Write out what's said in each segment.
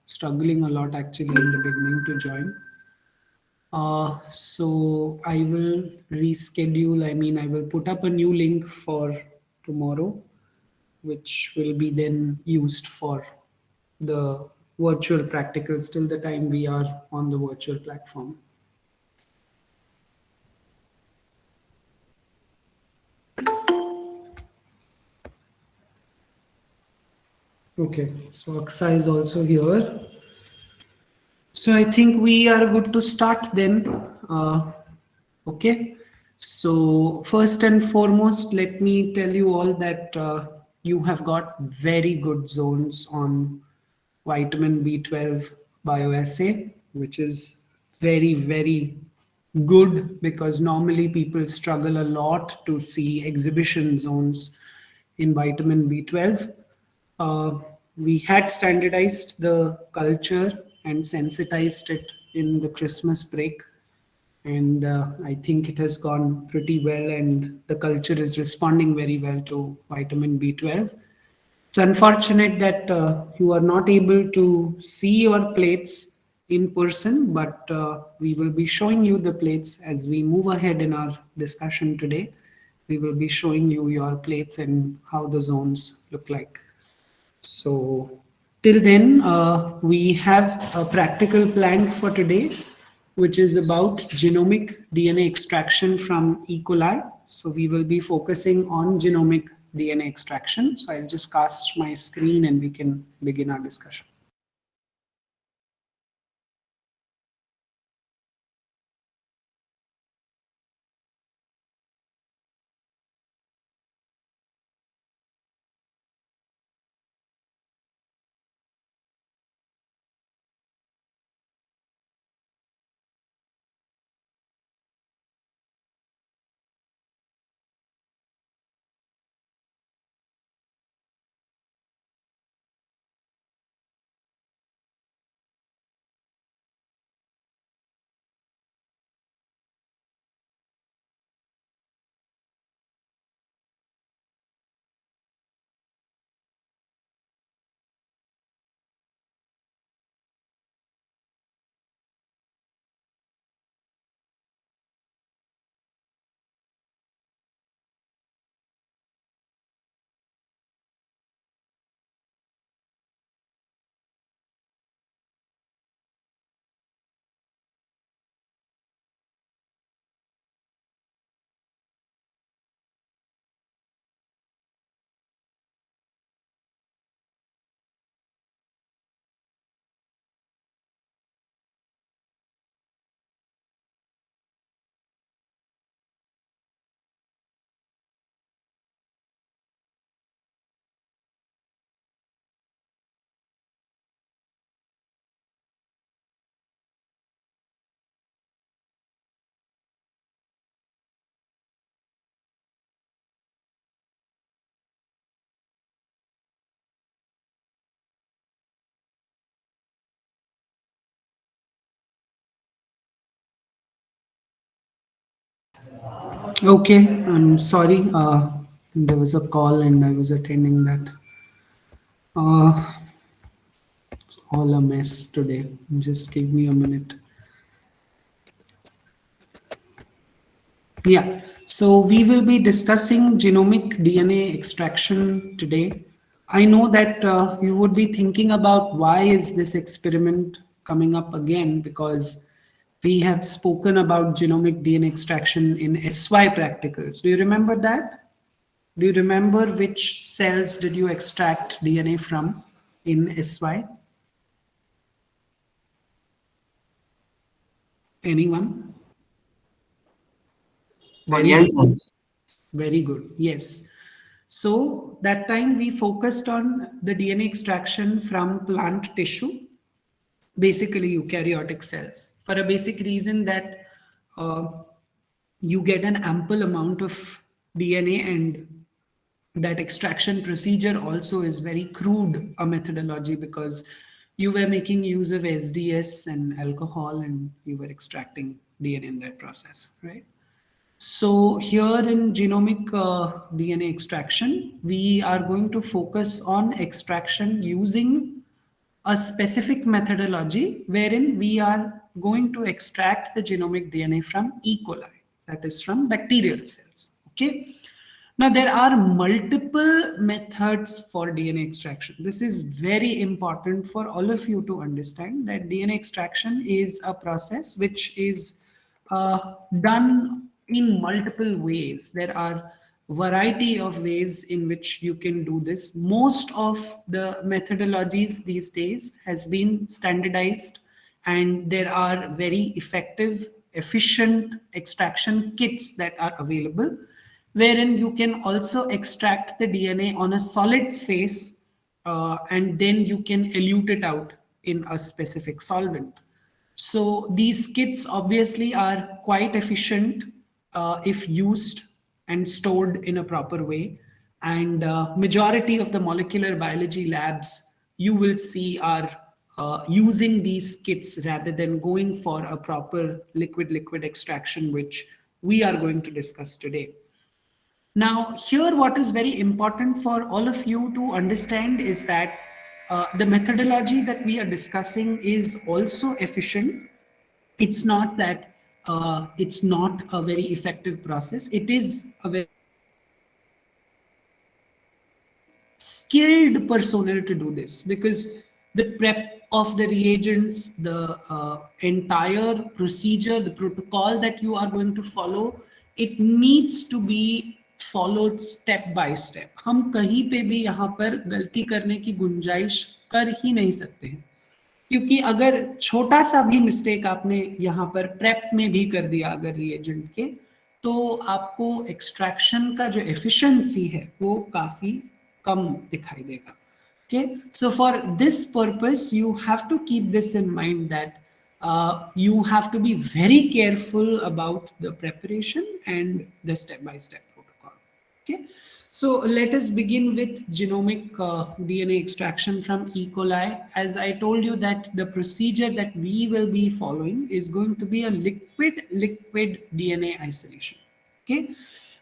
struggling a lot actually in the beginning to join. So I will reschedule. I mean, I will put up a new link for tomorrow, which will be then used for the virtual practicals till the time we are on the virtual platform. Okay, so Aksa is also here. So I think we are good to start then. Okay. So first and foremost, let me tell you all that you have got very good zones on vitamin B12 bioassay, which is very, very good because normally people struggle a lot to see exhibition zones in vitamin B12. Uh, we had standardized the culture and sensitized it in the Christmas break, and I think it has gone pretty well, and the culture is responding very well to vitamin B12. It's unfortunate that you are not able to see your plates in person, but we will be showing you the plates as we move ahead in our discussion today. We will be showing you your plates and how the zones look like. So, till then, we have a practical plan for today, which is about genomic DNA extraction from E. coli. So, we will be focusing on genomic DNA extraction. So, I'll just cast my screen and we can begin our discussion. Okay, I'm sorry. There was a call and I was attending that. Uh, it's all a mess today. Just give me a minute. Yeah, so we will be discussing genomic DNA extraction today. I know that you would be thinking about why is this experiment coming up again, because we have spoken about genomic DNA extraction in SY practicals. Do you remember that? Do you remember which cells did you extract DNA from in SY? Anyone? Very Glial good. cells. Very good. Yes. So that time we focused on the DNA extraction from plant tissue, basically eukaryotic cells, for a basic reason that uh, you get an ample amount of DNA, and that extraction procedure also is very crude a methodology because you were making use of SDS and alcohol and you were extracting DNA in that process, right? So here in genomic DNA extraction, we are going to focus on extraction using a specific methodology wherein we are going to extract the genomic DNA from E. coli, that is from bacterial cells. Okay. Now, there are multiple methods for DNA extraction. This is very important for all of you to understand that DNA extraction is a process which is done in multiple ways. There are variety of ways in which you can do this. Most of the methodologies these days has been standardized, and there are very effective, efficient extraction kits that are available, wherein you can also extract the DNA on a solid phase, and then you can elute it out in a specific solvent. So these kits obviously are quite efficient if used and stored in a proper way. And majority of the molecular biology labs you will see are using these kits rather than going for a proper liquid-liquid extraction, which we are going to discuss today. Now, here what is very important for all of you to understand is that the methodology that we are discussing is also efficient. It's not that it's not a very effective process. It is a very skilled personnel to do this, because the prep of the reagents, the entire procedure, the protocol that you are going to follow, it needs to be followed step by step. हम कहीं पे भी यहाँ पर गलती करने की गुंजाइश कर ही नहीं सकते हैं, क्योंकि अगर छोटा सा भी मिस्टेक आपने यहाँ पर प्रेप में भी कर दिया अगर रिएजेंट के, तो आपको एक्सट्रैक्शन का जो एफिशिएंसी है वो काफी कम दिखाई देगा. Okay, so for this purpose you have to keep this in mind that you have to be very careful about the preparation and the step-by-step protocol. Okay, so let us begin with genomic DNA extraction from E. coli. As I told you that the procedure that we will be following is going to be a liquid DNA isolation. Okay,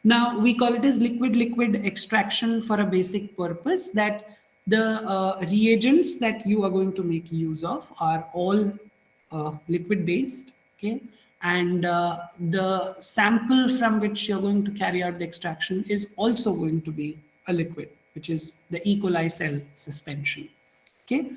now we call it as liquid extraction for a basic purpose, that the reagents that you are going to make use of are all liquid based. Okay, and the sample from which you're going to carry out the extraction is also going to be a liquid, which is the E. coli cell suspension. Okay,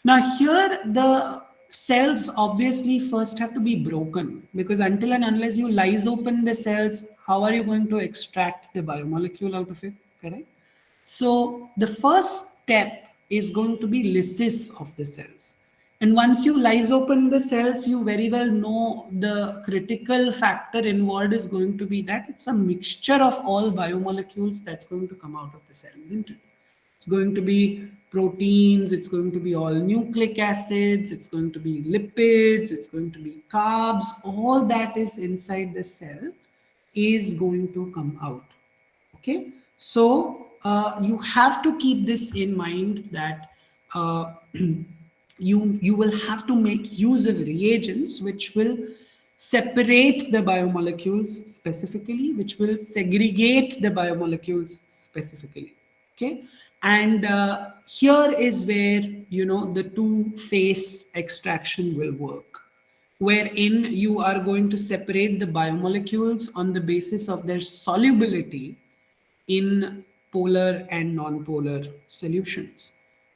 now here the cells obviously first have to be broken, because until and unless you lyse open the cells, how are you going to extract the biomolecule out of it? Correct. So the first step is going to be lysis of the cells. And once you lyse open the cells, you very well know the critical factor involved is going to be that it's a mixture of all biomolecules that's going to come out of the cell, isn't it? It's going to be proteins, it's going to be all nucleic acids, it's going to be lipids, it's going to be carbs. All that is inside the cell is going to come out. Okay, so you have to keep this in mind, that you will have to make use of reagents which will separate the biomolecules specifically, which will segregate the biomolecules specifically. Okay, and here is where the two-phase extraction will work, wherein you are going to separate the biomolecules on the basis of their solubility in polar and non-polar solutions,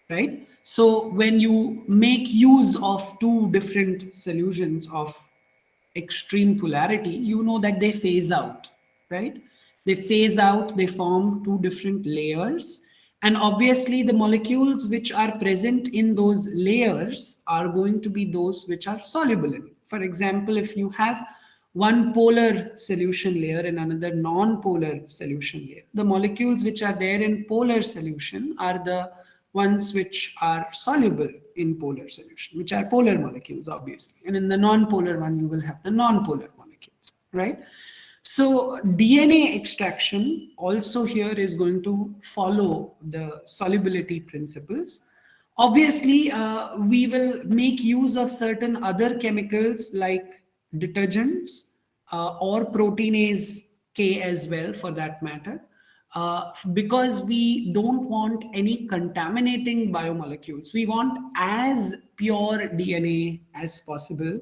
right? So when you make use of two different solutions of extreme polarity, you know that they phase out, right? They phase out, they form two different layers. And obviously the molecules which are present in those layers are going to be those which are soluble in. For example, if you have one polar solution layer and another non-polar solution layer, the molecules which are there in polar solution are the ones which are soluble in polar solution, which are polar molecules, obviously. And in the non-polar one, you will have the non-polar molecules, right? So DNA extraction also here is going to follow the solubility principles. Obviously, we will make use of certain other chemicals like detergents or proteinase K as well, for that matter. because we don't want any contaminating biomolecules. We want as pure DNA as possible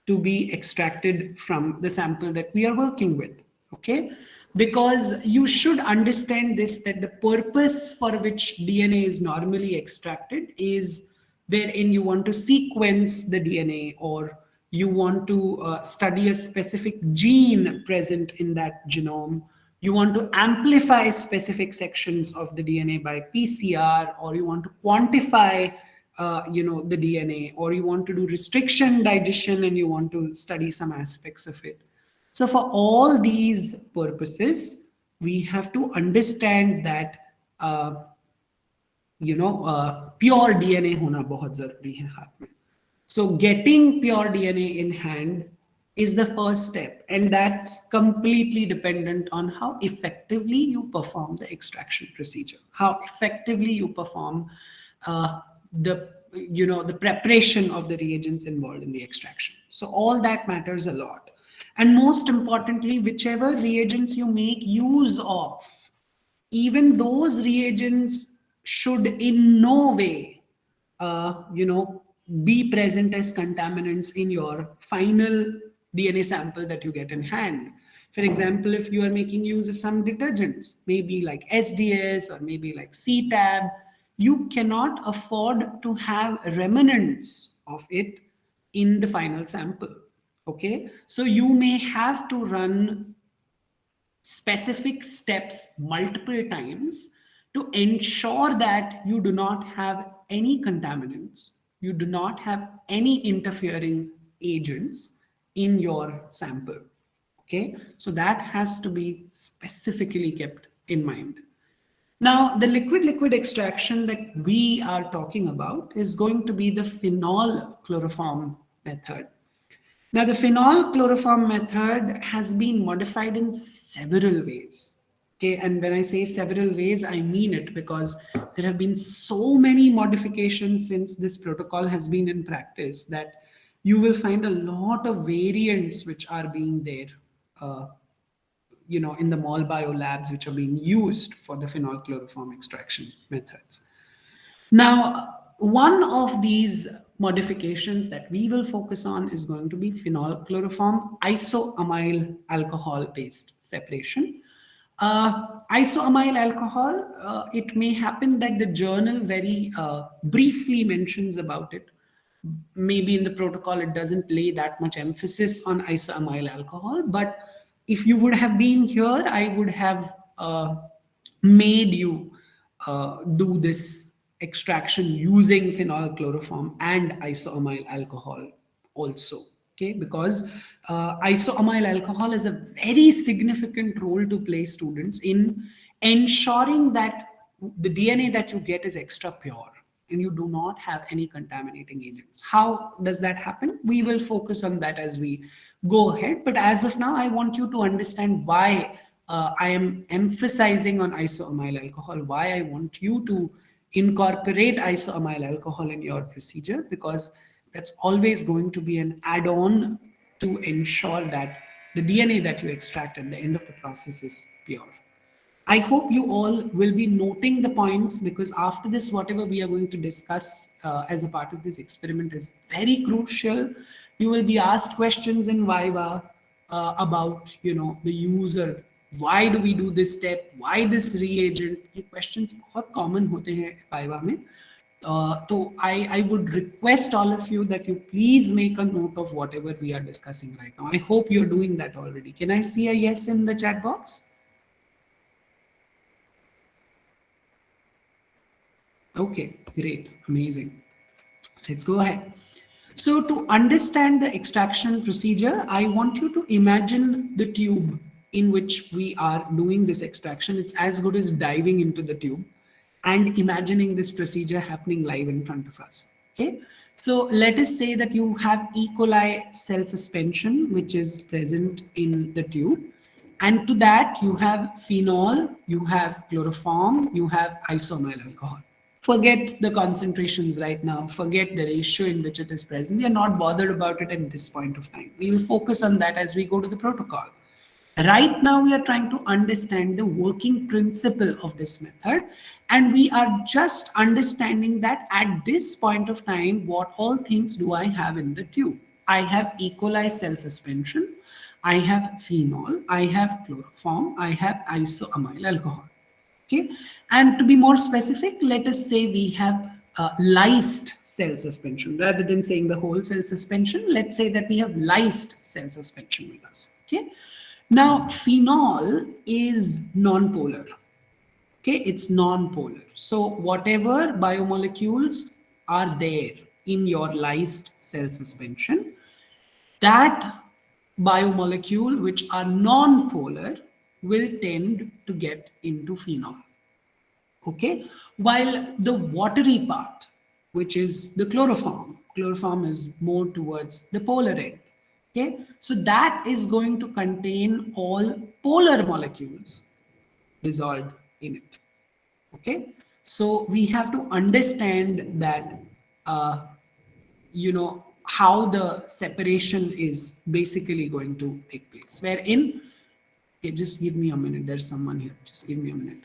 to be extracted from the sample that we are working with. Okay, because you should understand this, that the purpose for which DNA is normally extracted is wherein you want to sequence the DNA, or you want to study a specific gene present in that genome. You want to amplify specific sections of the DNA by PCR, or you want to quantify the DNA, or you want to do restriction digestion and you want to study some aspects of it. So for all these purposes, we have to understand that pure DNA होना बहुत जरूरी है हाथ में. So getting pure DNA in hand is the first step, and that's completely dependent on how effectively you perform the extraction procedure, how effectively you perform the the preparation of the reagents involved in the extraction. So all that matters a lot. And most importantly, whichever reagents you make use of, even those reagents should in no way, be present as contaminants in your final DNA sample that you get in hand. For example, if you are making use of some detergents, maybe like SDS or maybe like CTAB, you cannot afford to have remnants of it in the final sample. Okay, so you may have to run specific steps multiple times to ensure that you do not have any contaminants, you do not have any interfering agents in your sample. Okay, so that has to be specifically kept in mind. Now, the liquid extraction that we are talking about is going to be the phenol chloroform method. Now, the phenol chloroform method has been modified in several ways. Okay, and when I say several ways, I mean it, because there have been so many modifications since this protocol has been in practice that you will find a lot of variants which are being there, in the MolBio labs which are being used for the phenol chloroform extraction methods. Now, one of these modifications that we will focus on is going to be phenol chloroform isoamyl alcohol based separation. Isoamyl alcohol, it may happen that the journal very briefly mentions about it. Maybe in the protocol, it doesn't lay that much emphasis on isoamyl alcohol, but if you would have been here, I would have made you do this extraction using phenol chloroform and isoamyl alcohol also. Okay, because isoamyl alcohol has a very significant role to play, students, in ensuring that the DNA that you get is extra pure and you do not have any contaminating agents. How does that happen? We will focus on that as we go ahead. But as of now, I want you to understand why I am emphasizing on isoamyl alcohol, why I want you to incorporate isoamyl alcohol in your procedure, because that's always going to be an add-on to ensure that the DNA that you extract at the end of the process is pure. I hope you all will be noting the points, because after this, whatever we are going to discuss as a part of this experiment is very crucial. You will be asked questions in Viva about, the user. Why do we do this step? Why this reagent? ये questions बहुत common होते हैं Viva में. So I would request all of you that you please make a note of whatever we are discussing right now. I hope you're doing that already. Can I see a yes in the chat box? Okay, great, amazing. Let's go ahead. So to understand the extraction procedure, I want you to imagine the tube in which we are doing this extraction. It's as good as diving into the tube and imagining this procedure happening live in front of us. Okay, so let us say that you have E. coli cell suspension, which is present in the tube. And to that, you have phenol, you have chloroform, you have isoamyl alcohol. Forget the concentrations right now, forget the ratio in which it is present. We are not bothered about it at this point of time. We will focus on that as we go to the protocol. Right now, we are trying to understand the working principle of this method, and we are just understanding that at this point of time, what all things do I have in the tube? I have E. coli cell suspension, I have phenol, I have chloroform, I have isoamyl alcohol. Okay, and to be more specific, let us say we have lysed cell suspension. Rather than saying the whole cell suspension, let's say that we have lysed cell suspension with us. Okay, now phenol is non-polar. Okay, it's non-polar, so whatever biomolecules are there in your lysed cell suspension, that biomolecule which are non-polar will tend to get into phenol. Okay, while the watery part, which is the chloroform is more towards the polar end. Okay, so that is going to contain all polar molecules dissolved in it. Okay, so we have to understand that uh, how the separation is basically going to take place, wherein, okay, just give me a minute, there's someone here, just give me a minute.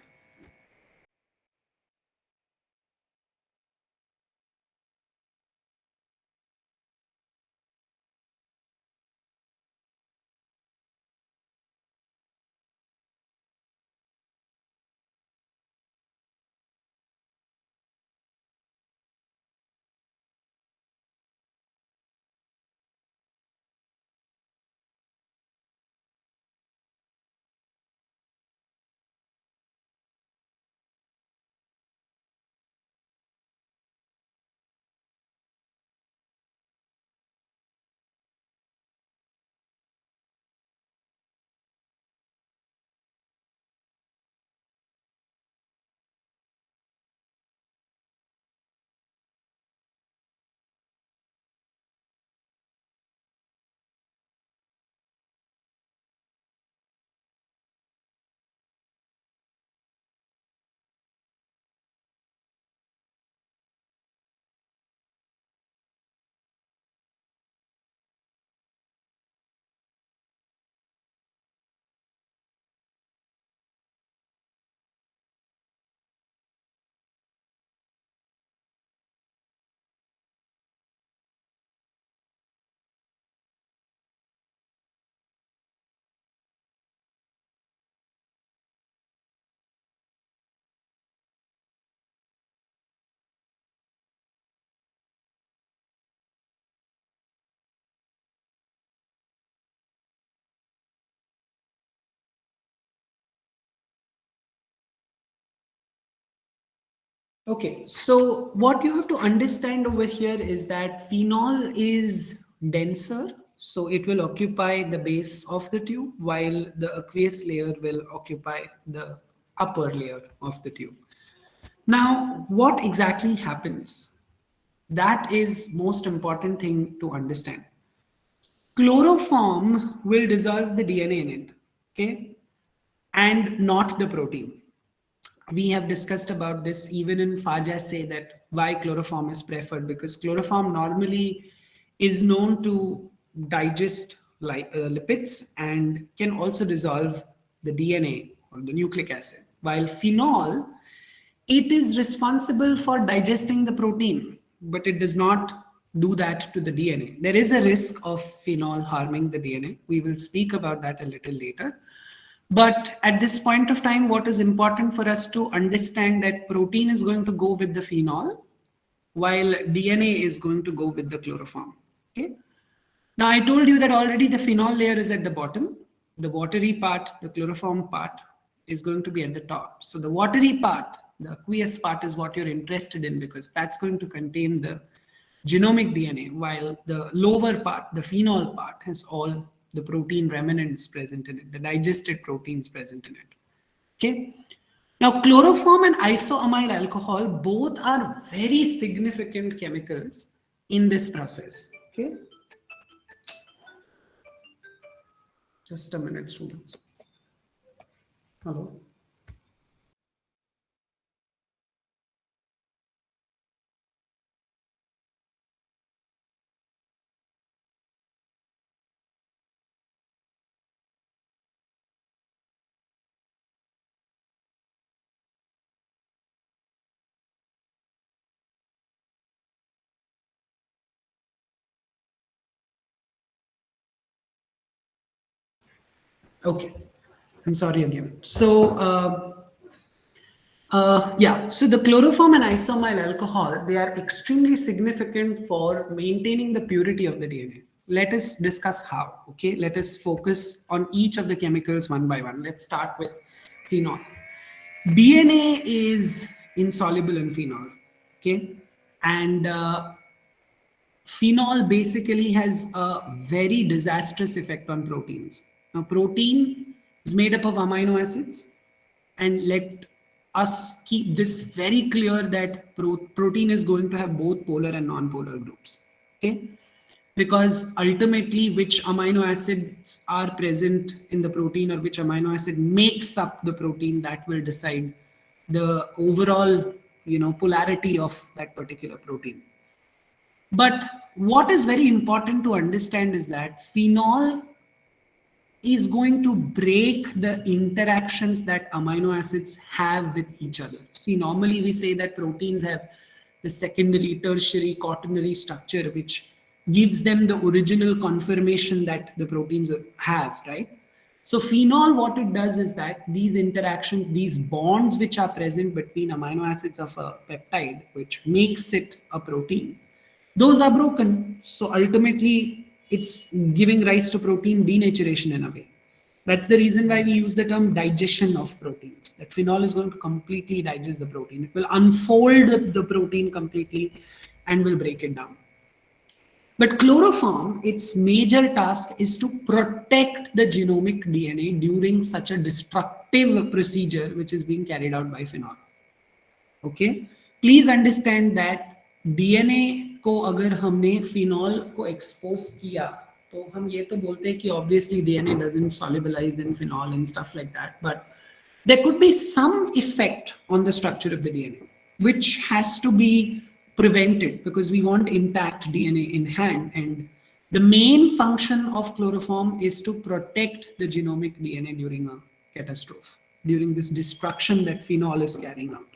Okay, so what you have to understand over here is that phenol is denser, so it will occupy the base of the tube, while the aqueous layer will occupy the upper layer of the tube. Now, what exactly happens? That is most important thing to understand. Chloroform will dissolve the DNA in it, okay, and not the protein. We have discussed about this even in phage assay, that why chloroform is preferred, because chloroform normally is known to digest lipids and can also dissolve the DNA or the nucleic acid, while phenol, it is responsible for digesting the protein, but it does not do that to the DNA. There is a risk of phenol harming the DNA. We will speak about that a little later. But at this point of time, what is important for us to understand that protein is going to go with the phenol, while DNA is going to go with the chloroform. Okay. Now I told you that already the phenol layer is at the bottom. The watery part, the chloroform part, is going to be at the top. So the watery part, the aqueous part, is what you're interested in, because that's going to contain the genomic DNA, while the lower part, the phenol part, has all the protein remnants present in it, the digested proteins present in it. Okay. Now, chloroform and isoamyl alcohol both are very significant chemicals in this process. Okay. Just a minute, students. Hello. Okay, I'm sorry again. So, yeah, so the chloroform and isoamyl alcohol, they are extremely significant for maintaining the purity of the DNA. Let us discuss how, okay? Let us focus on each of the chemicals one by one. Let's start with phenol. DNA is insoluble in phenol, okay? And phenol basically has a very disastrous effect on proteins. Now, protein is made up of amino acids, and let us keep this very clear that protein is going to have both polar and non-polar groups. Okay, because ultimately, which amino acids are present in the protein or which amino acid makes up the protein, that will decide the overall, polarity of that particular protein. But what is very important to understand is that phenol is going to break the interactions that amino acids have with each other. See, normally we say that proteins have the secondary, tertiary, quaternary structure, which gives them the original conformation that the proteins have, right? So phenol, what it does is that these interactions, these bonds which are present between amino acids of a peptide, which makes it a protein, those are broken. So ultimately, it's giving rise to protein denaturation in a way. That's the reason why we use the term digestion of proteins. That phenol is going to completely digest the protein. It will unfold the protein completely and will break it down. But chloroform, its major task is to protect the genomic DNA during such a destructive procedure which is being carried out by phenol. Okay, please understand that DNA को अगर हमने phenol को expose किया तो हम ये तो बोलते हैं कि obviously DNA doesn't solubilize in phenol and stuff like that, but there could be some effect on the structure of the DNA, which has to be prevented because we want intact DNA in hand. And the main function of chloroform is to protect the genomic DNA during a catastrophe, during this destruction that phenol is carrying out.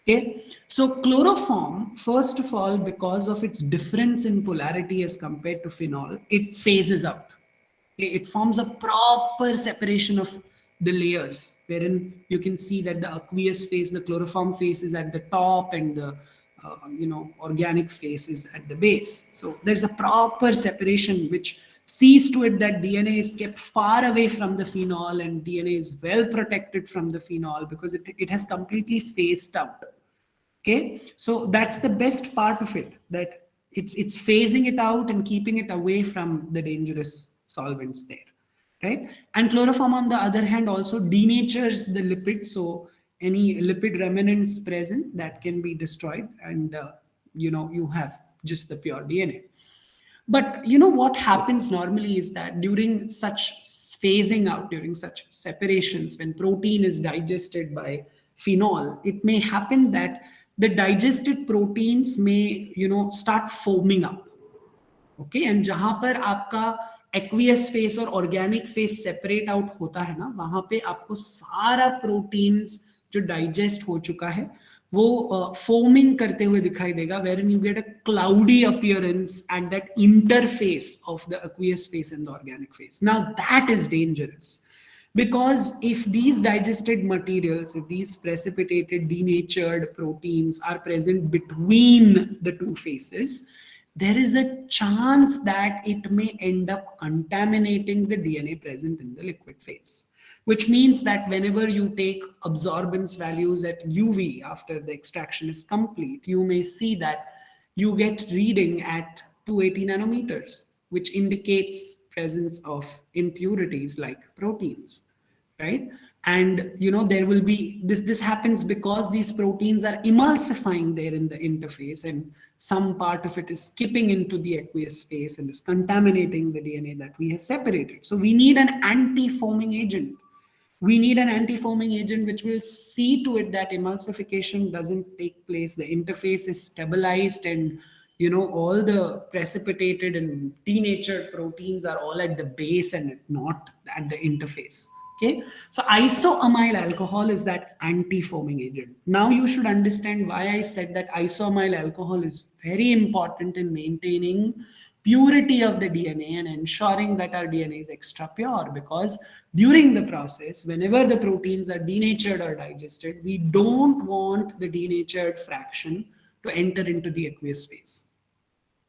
Okay, so chloroform, first of all, because of its difference in polarity as compared to phenol, it phases out. Okay, it forms a proper separation of the layers, wherein you can see that the aqueous phase, the chloroform phase is at the top, and the organic phase is at the base. So there's a proper separation which sees to it that DNA is kept far away from the phenol and DNA is well protected from the phenol because it has completely phased out. Okay, so that's the best part of it, that it's phasing it out and keeping it away from the dangerous solvents there, right? And chloroform on the other hand also denatures the lipid, so any lipid remnants present that can be destroyed, and you have just the pure DNA. But what happens normally is that during such phasing out, during such separations, when protein is digested by phenol, it may happen that the digested proteins may, start foaming up. Okay, and जहां पर आपका aqueous face और organic face separate out होता है ना, वहां पे आपको सारा प्रोटीन्स जो डाइजेस्ट हो चुका है वो फोमिंग करते हुए दिखाई देगा, wherein you get a cloudy appearance at that interface of the aqueous phase and the organic phase. Now that is dangerous, because if these digested materials, if these precipitated denatured proteins are present between the two phases, there is a chance that it may end up contaminating the DNA present in the liquid phase, which means that whenever you take absorbance values at UV after the extraction is complete, you may see that you get reading at 280 nanometers, which indicates presence of impurities like proteins, right? And there will be this happens because these proteins are emulsifying there in the interface, and some part of it is skipping into the aqueous phase and is contaminating the DNA that we have separated. So we need an anti-foaming agent. We need an anti-foaming agent which will see to it that emulsification doesn't take place, the interface is stabilized, and all the precipitated and denatured proteins are all at the base and not at the interface. Okay, so isoamyl alcohol is that anti-foaming agent. Now you should understand why I said that isoamyl alcohol is very important in maintaining purity of the DNA and ensuring that our DNA is extra pure, because during the process, whenever the proteins are denatured or digested, we don't want the denatured fraction to enter into the aqueous phase.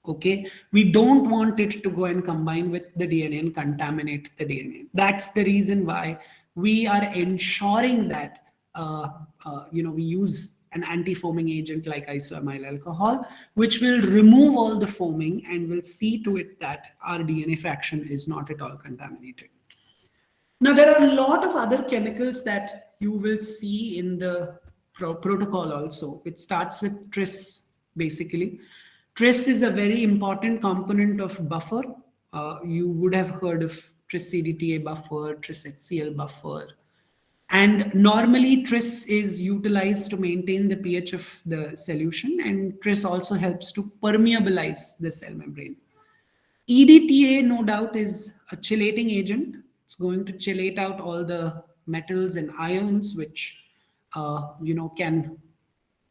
Okay, we don't want it to go and combine with the DNA and contaminate the DNA. That's the reason why we are ensuring that we use an anti-foaming agent like isoamyl alcohol, which will remove all the foaming and will see to it that our DNA fraction is not at all contaminated. Now, there are a lot of other chemicals that you will see in the protocol also. It starts with tris, basically. Tris is a very important component of buffer. You would have heard of tris CDTA buffer, tris HCl buffer. And normally tris is utilized to maintain the pH of the solution, and tris also helps to permeabilize the cell membrane. EDTA, no doubt, is a chelating agent. It's going to chelate out all the metals and ions, which can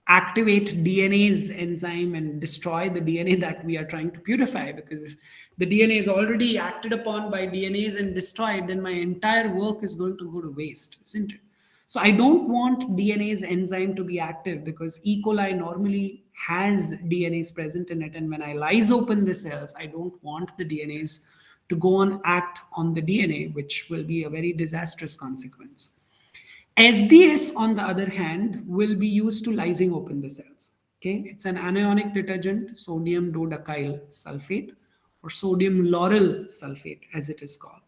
activate DNA's enzyme and destroy the DNA that we are trying to purify. Because if the DNA is already acted upon by DNAs and destroyed, then my entire work is going to go to waste, isn't it? So I don't want DNA's enzyme to be active, because E. coli normally has DNAs present in it. And when I lyse open the cells, I don't want the DNAs to go and act on the DNA, which will be a very disastrous consequence. SDS, on the other hand, will be used to lysing open the cells. Okay, it's an anionic detergent, sodium dodecyl sulfate, or sodium lauryl sulfate, as it is called.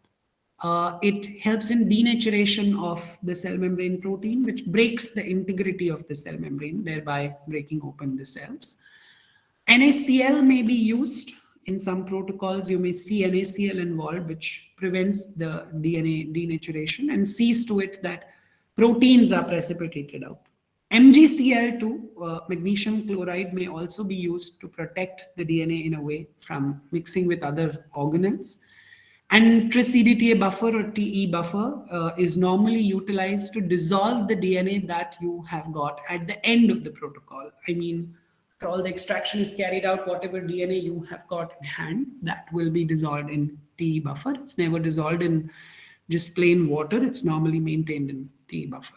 It helps in denaturation of the cell membrane protein, which breaks the integrity of the cell membrane, thereby breaking open the cells. NaCl may be used. In some protocols, you may see NaCl involved, which prevents the DNA denaturation and sees to it that proteins are precipitated out. MgCl2, magnesium chloride, may also be used to protect the DNA in a way from mixing with other organelles. And tris-CDTA buffer or TE buffer is normally utilized to dissolve the DNA that you have got at the end of the protocol. I mean, after all the extraction is carried out, whatever DNA you have got in hand, that will be dissolved in TE buffer. It's never dissolved in just plain water. It's normally maintained in TE buffer.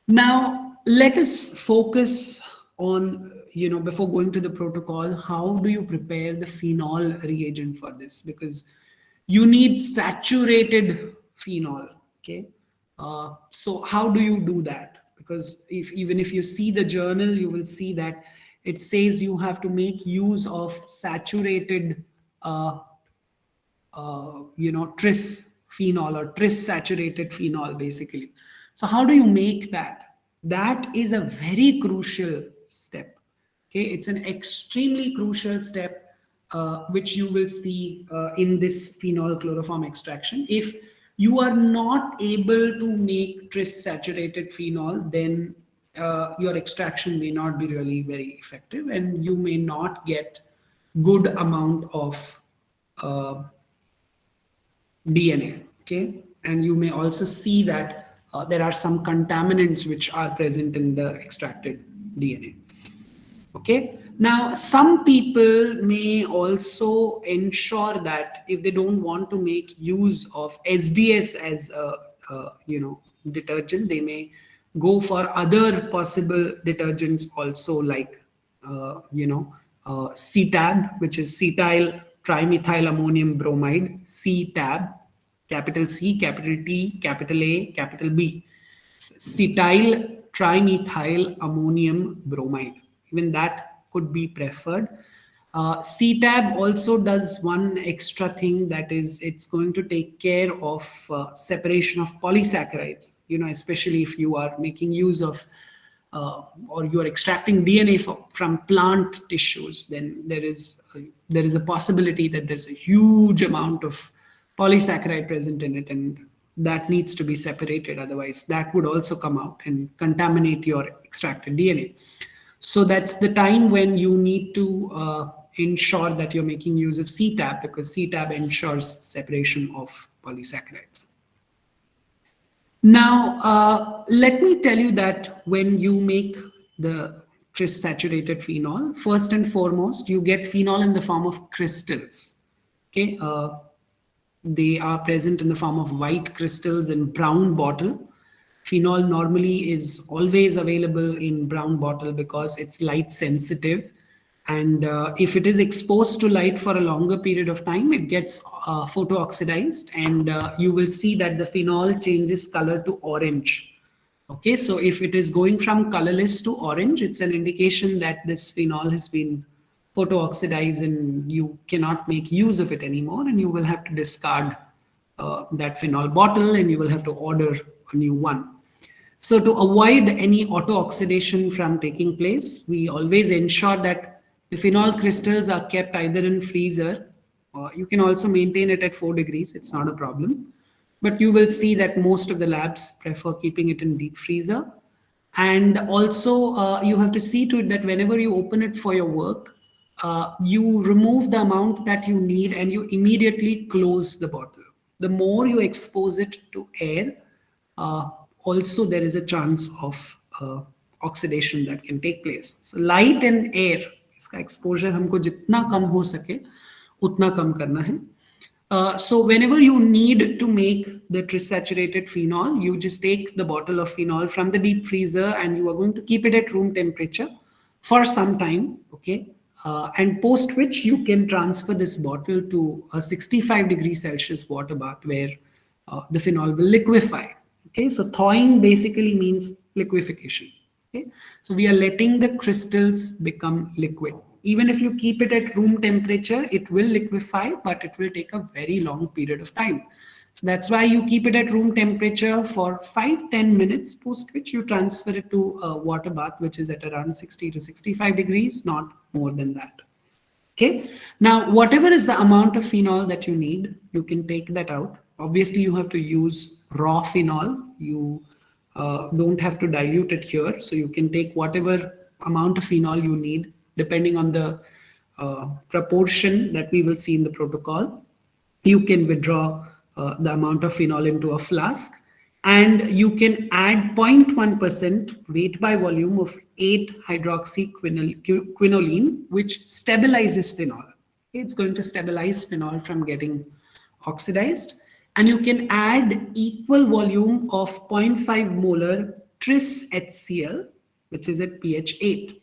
Now, let us focus on, before going to the protocol, how do you prepare the phenol reagent for this? Because you need saturated phenol, okay? So how do you do that? Because even if you see the journal, you will see that it says you have to make use of saturated, tris phenol or tris saturated phenol, basically. So how do you make that? That is a very crucial step. Okay, it's an extremely crucial step, which you will see in this phenol chloroform extraction. If you are not able to make tris saturated phenol, then your extraction may not be really very effective, and you may not get good amount of DNA. Okay, and you may also see that there are some contaminants which are present in the extracted DNA. Okay, now some people may also ensure that if they don't want to make use of SDS as a detergent, they may go for other possible detergents also, like CTAB, which is cetyl trimethyl ammonium bromide, CTAB, capital C, capital T, capital A, capital B, cetyl trimethyl ammonium bromide. Even that could be preferred. CTAB also does one extra thing, that is, it's going to take care of separation of polysaccharides, especially if you are making use of or you are extracting DNA from plant tissues, then there is a possibility that there's a huge amount of polysaccharide present in it, and that needs to be separated. Otherwise, that would also come out and contaminate your extracted DNA. So that's the time when you need to ensure that you're making use of CTAB, because CTAB ensures separation of polysaccharides. Now, let me tell you that when you make the tris saturated phenol. First and foremost, you get phenol in the form of crystals. Okay, they are present in the form of white crystals in brown bottle. Phenol normally is always available in brown bottle because it's light sensitive. And if it is exposed to light for a longer period of time, it gets photo oxidized, and you will see that the phenol changes color to orange. Okay, so if it is going from colorless to orange, it's an indication that this phenol has been photo oxidized and you cannot make use of it anymore, and you will have to discard that phenol bottle and you will have to order a new one. So to avoid any auto oxidation from taking place, we always ensure that the phenol crystals are kept either in freezer, or you can also maintain it at 4 degrees, it's not a problem. But you will see that most of the labs prefer keeping it in deep freezer. And also you have to see to it that whenever you open it for your work, you remove the amount that you need and you immediately close the bottle. The more you expose it to air, uh, also there is a chance of oxidation that can take place. So light and air, इसका exposure हमको जितना कम हो सके उतना कम करना है. So whenever you need to make the tris-saturated phenol, you just take the bottle of phenol from the deep freezer and you are going to keep it at room temperature for some time, okay? And post which you can transfer this bottle to a 65 degrees Celsius water bath where the phenol will liquefy. Okay, so thawing basically means liquefaction. Okay, so we are letting the crystals become liquid. Even if you keep it at room temperature, it will liquefy, but it will take a very long period of time. So that's why you keep it at room temperature for 5-10 minutes, post which you transfer it to a water bath, which is at around 60 to 65 degrees, not more than that. Okay, now whatever is the amount of phenol that you need, you can take that out. Obviously, you have to use raw phenol. You don't have to dilute it here. So you can take whatever amount of phenol you need, depending on the proportion that we will see in the protocol. You can withdraw the amount of phenol into a flask, and you can add 0.1% weight by volume of 8-hydroxyquinoline, which stabilizes phenol. It's going to stabilize phenol from getting oxidized. And you can add equal volume of 0.5 molar tris HCl, which is at pH 8.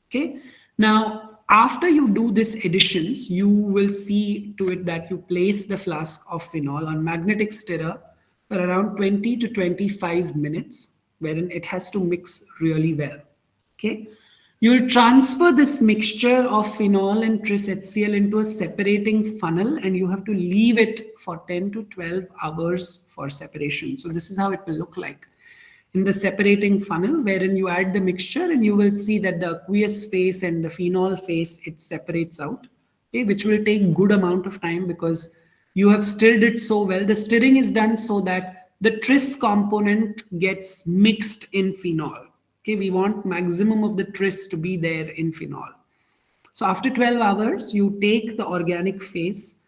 Okay. Now, after you do these additions, you will see to it that you place the flask of phenol on magnetic stirrer for around 20 to 25 minutes, wherein it has to mix really well. Okay. You'll transfer this mixture of phenol and tris HCl into a separating funnel, and you have to leave it for 10 to 12 hours for separation. So this is how it will look like in the separating funnel, wherein you add the mixture and you will see that the aqueous phase and the phenol phase, it separates out, okay, which will take good amount of time because you have stirred it so well. The stirring is done so that the tris component gets mixed in phenol. Okay, we want maximum of the tris to be there in phenol. So after 12 hours, you take the organic phase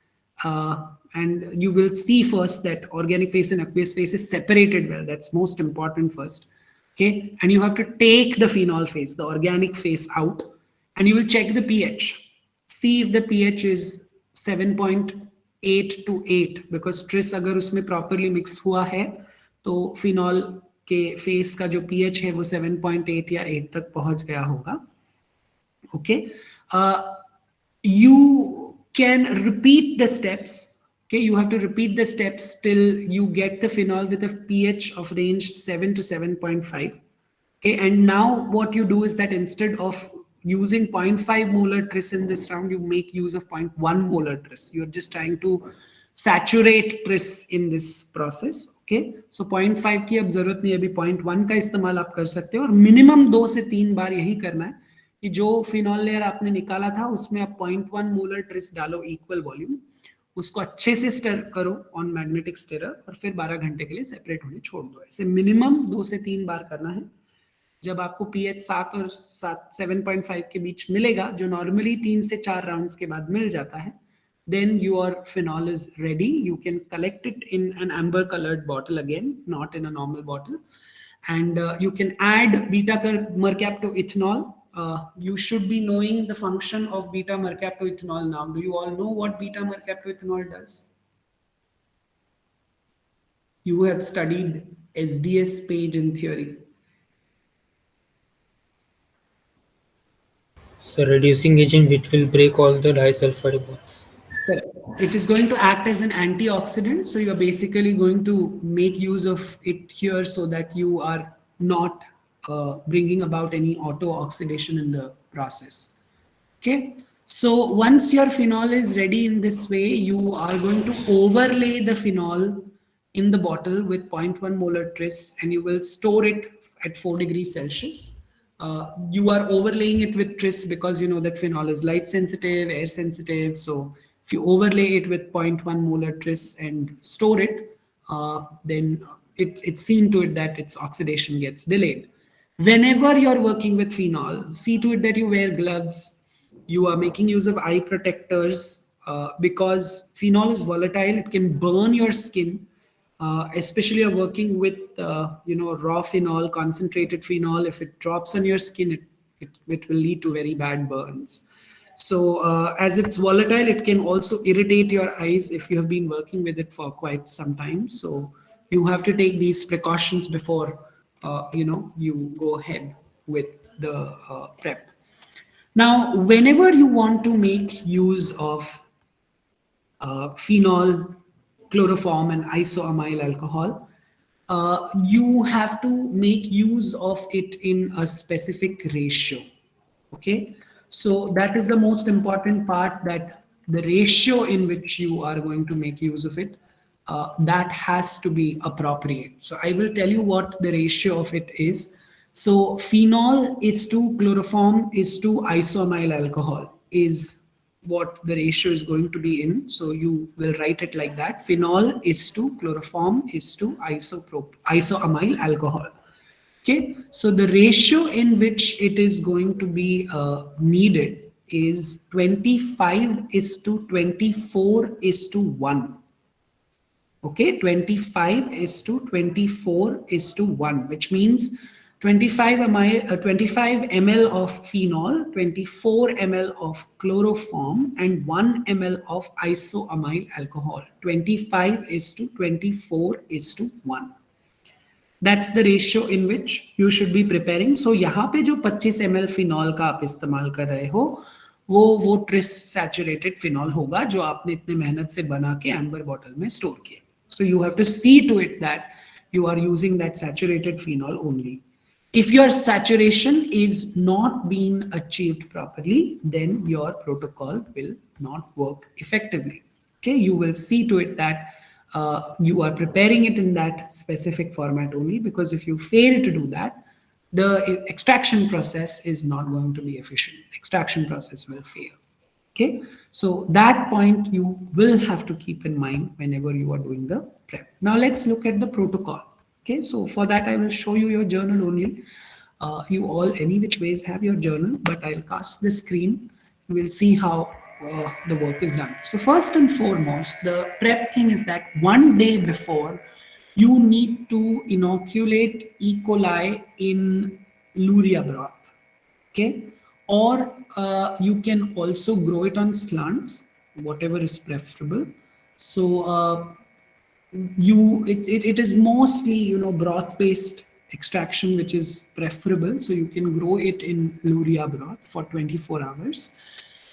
and you will see first that organic phase and aqueous phase is separated well. That's most important first. Okay, and you have to take the phenol phase, the organic phase out, and you will check the pH. See if the pH is 7.8 to 8, because tris अगर उसमें properly mix हुआ है तो phenol के phase का जो pH है वो 7.8 या 8 तक पहुंच गया होगा. Okay, you can repeat the steps. Okay, you have to repeat the steps till you get the phenol with a pH of range 7 to 7.5. Okay, and now what you do is that instead of using 0.5 molar tris in this round, you make use of 0.1 molar tris. You're just trying to saturate tris in this process. Okay, so 0.5 की अब जरूरत नहीं है, अभी 0.1 का इस्तेमाल आप कर सकते हो, और मिनिमम 2 से 3 बार यही करना है कि जो फिनॉल लेयर आपने निकाला था उसमें आप 0.1 मोलर ट्रिस डालो इक्वल वॉल्यूम, उसको अच्छे से स्टर करो ऑन मैग्नेटिक स्टिरर और फिर 12 घंटे के लिए सेपरेट होने छोड़ दो. ऐसे मिनिमम 2 से 3 बार करना है. जब आपको पीएच 7 और 7.5 के बीच मिलेगा, जो नॉर्मली 3 से 4 राउंड्स के बाद मिल जाता है, then your phenol is ready. You can collect it in an amber colored bottle again, not in a normal bottle, and you can add beta mercapto ethanol you should be knowing the function of beta mercaptoethanol now. Do you all know what beta mercaptoethanol does? You have studied SDS page in theory. So reducing agent which will break all the disulfide bonds. Correct. It is going to act as an antioxidant. So you're basically going to make use of it here so that you are not bringing about any auto oxidation in the process. Okay. So once your phenol is ready in this way, you are going to overlay the phenol in the bottle with 0.1 molar tris and you will store it at 4 degrees Celsius. You are overlaying it with tris because you know that phenol is light sensitive, air sensitive. So if you overlay it with zero point 0.1 molar tris and store it, then it's seen to it that its oxidation gets delayed. Whenever you're working with phenol, see to it that you wear gloves, you are making use of eye protectors because phenol is volatile, it can burn your skin, especially you're working with raw phenol, concentrated phenol. If it drops on your skin, it will lead to very bad burns. So as it's volatile, it can also irritate your eyes if you have been working with it for quite some time. So you have to take these precautions before you go ahead with the prep. Now, whenever you want to make use of phenol, chloroform, and isoamyl alcohol, you have to make use of it in a specific ratio. Okay, so that is the most important part, that the ratio in which you are going to make use of it, that has to be appropriate. So I will tell you what the ratio of it is. So phenol is to chloroform is to isoamyl alcohol is what the ratio is going to be in. So you will write it like that: phenol is to chloroform is to isoamyl alcohol. Okay, so the ratio in which it is going to be needed is 25 is to 24 is to 1. Okay, 25 is to 24 is to 1, which means 25 ml of phenol, 24 ml of chloroform, and 1 ml of isoamyl alcohol. 25 is to 24 is to 1. That's the ratio in which you should be preparing. So यहाँ पे जो 25 ml phenol का आप इस्तेमाल कर रहे हो, वो ट्रिस सैचुरेटेड फिनॉल होगा जो आपने इतने मेहनत से बना के एम्बर बॉटल में स्टोर किया. So you have to see to it that you are using that saturated phenol only. If your saturation is not being achieved properly, then your protocol will not work effectively. Okay, you will see to it that you are preparing it in that specific format only, because if you fail to do that, the extraction process is not going to be efficient. The extraction process will fail. Okay, so that point you will have to keep in mind whenever you are doing the prep. Now let's look at the protocol. Okay, so for that I will show you your journal only. You all any which ways have your journal, but I'll cast the screen. We'll see how the work is done. So first and foremost, the prep thing is that one day before, you need to inoculate E. coli in luria broth. Okay, or you can also grow it on slants, whatever is preferable. So it is mostly broth based extraction which is preferable, so you can grow it in luria broth for 24 hours,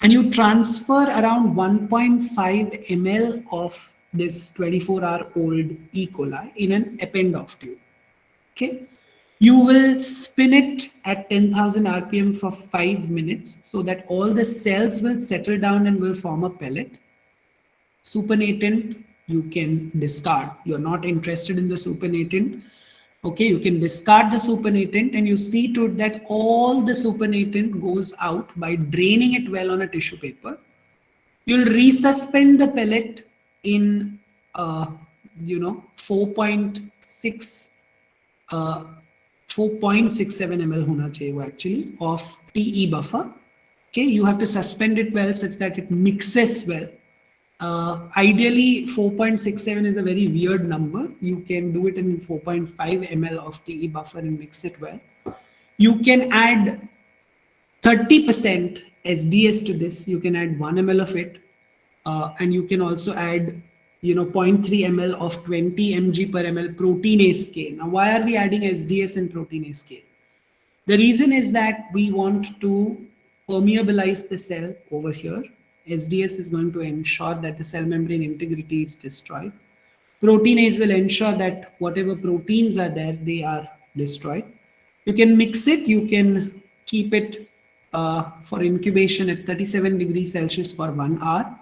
and you transfer around 1.5 ml of this 24-hour-old E. coli in an Eppendorf tube. Okay, you will spin it at 10,000 rpm for 5 minutes so that all the cells will settle down and will form a pellet. Supernatant you can discard. You're not interested in the supernatant. Okay, you can discard the supernatant, and you see to it that all the supernatant goes out by draining it well on a tissue paper. You'll resuspend the pellet in 4.6 4.67 ml होना चाहिए वो actually of TE buffer. Okay, you have to suspend it well such that it mixes well. Ideally 4.67 is a very weird number. You can do it in 4.5 ml of TE buffer and mix it well. You can add 30% SDS to this. You can add 1 ml of it, and you can also add 0.3 ml of 20 mg per ml proteinase K. Now, why are we adding SDS and proteinase K? The reason is that we want to permeabilize the cell over here. SDS is going to ensure that the cell membrane integrity is destroyed. Proteinase will ensure that whatever proteins are there, they are destroyed. You can mix it, you can keep it for incubation at 37 degrees Celsius for 1 hour.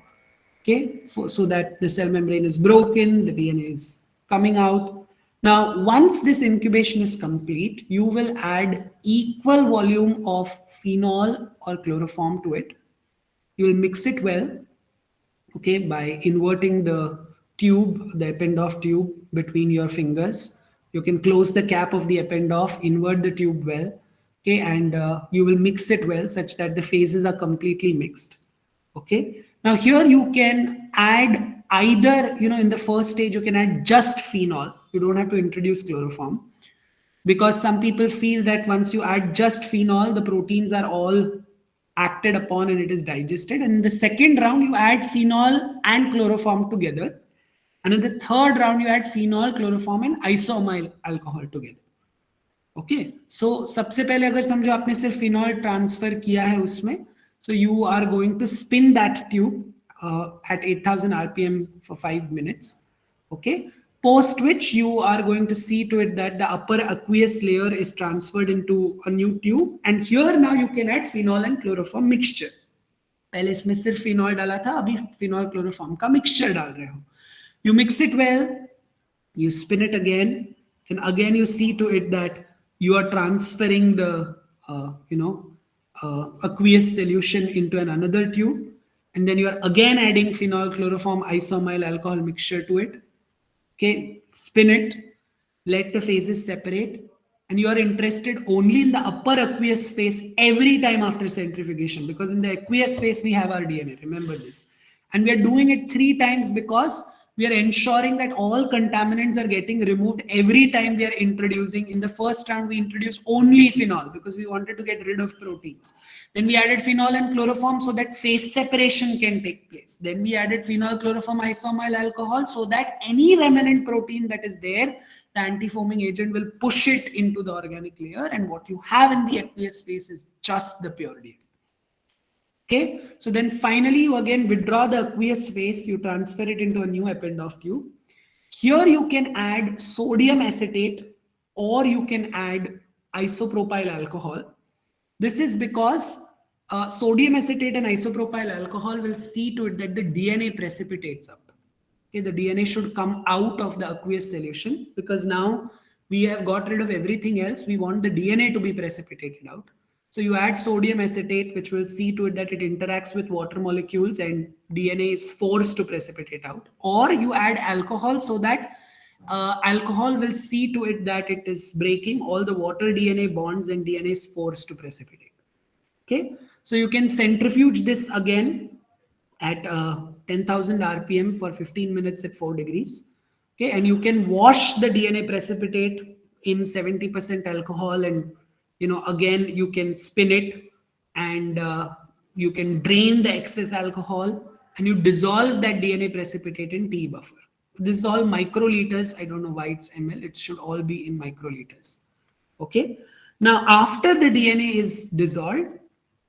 Okay, so that the cell membrane is broken, the DNA is coming out. Now, once this incubation is complete, you will add equal volume of phenol or chloroform to it. You will mix it well, okay, by inverting the tube, the Eppendorf tube between your fingers. You can close the cap of the Eppendorf, invert the tube well, okay, and you will mix it well such that the phases are completely mixed. Okay, now here you can add either, in the first stage, you can add just phenol. You don't have to introduce chloroform, because some people feel that once you add just phenol, the proteins are all acted upon and it is digested. And in the second round, you add phenol and chloroform together. And in the third round, you add phenol, chloroform, and isoamyl alcohol together. Okay so सबसे पहले अगर समझो आपने सिर्फ phenol transfer किया है उसमें, so you are going to spin that tube at 8000 rpm for 5 minutes. Okay, post which you are going to see to it that the upper aqueous layer is transferred into a new tube, and here now you can add phenol and chloroform mixture. पहले इसमें सिर्फ phenol डाला था, अभी phenol chloroform का mixture डाल रहे हो. You mix it well, you spin it again, and again you see to it that you are transferring the aqueous solution into another tube, and then you are again adding phenol, chloroform, isoamyl alcohol mixture to it. Okay, spin it, let the phases separate, and you are interested only in the upper aqueous phase every time after centrifugation, because in the aqueous phase we have our DNA, remember this. And we are doing it 3 times because we are ensuring that all contaminants are getting removed every time we are introducing. In the first round, we introduced only phenol because we wanted to get rid of proteins. Then we added phenol and chloroform so that phase separation can take place. Then we added phenol, chloroform, isoamyl alcohol so that any remnant protein that is there, the antifoaming agent will push it into the organic layer, and what you have in the aqueous phase is just the pure DNA. Okay, so then finally you again withdraw the aqueous phase, you transfer it into a new Eppendorf tube. Here you can add sodium acetate or you can add isopropyl alcohol. This is because sodium acetate and isopropyl alcohol will see to it that the DNA precipitates up. Okay, the DNA should come out of the aqueous solution, because now we have got rid of everything else. We want the DNA to be precipitated out. So you add sodium acetate, which will see to it that it interacts with water molecules and DNA is forced to precipitate out. Or you add alcohol so that alcohol will see to it that it is breaking all the water DNA bonds and DNA is forced to precipitate. Okay, so you can centrifuge this again at 10,000 rpm for 15 minutes at 4 degrees. Okay, and you can wash the DNA precipitate in 70% alcohol, and again you can spin it, and you can drain the excess alcohol, and you dissolve that DNA precipitate in tea buffer. This is all microliters. I don't know why it's ml. It should all be in microliters. Okay, now after the DNA is dissolved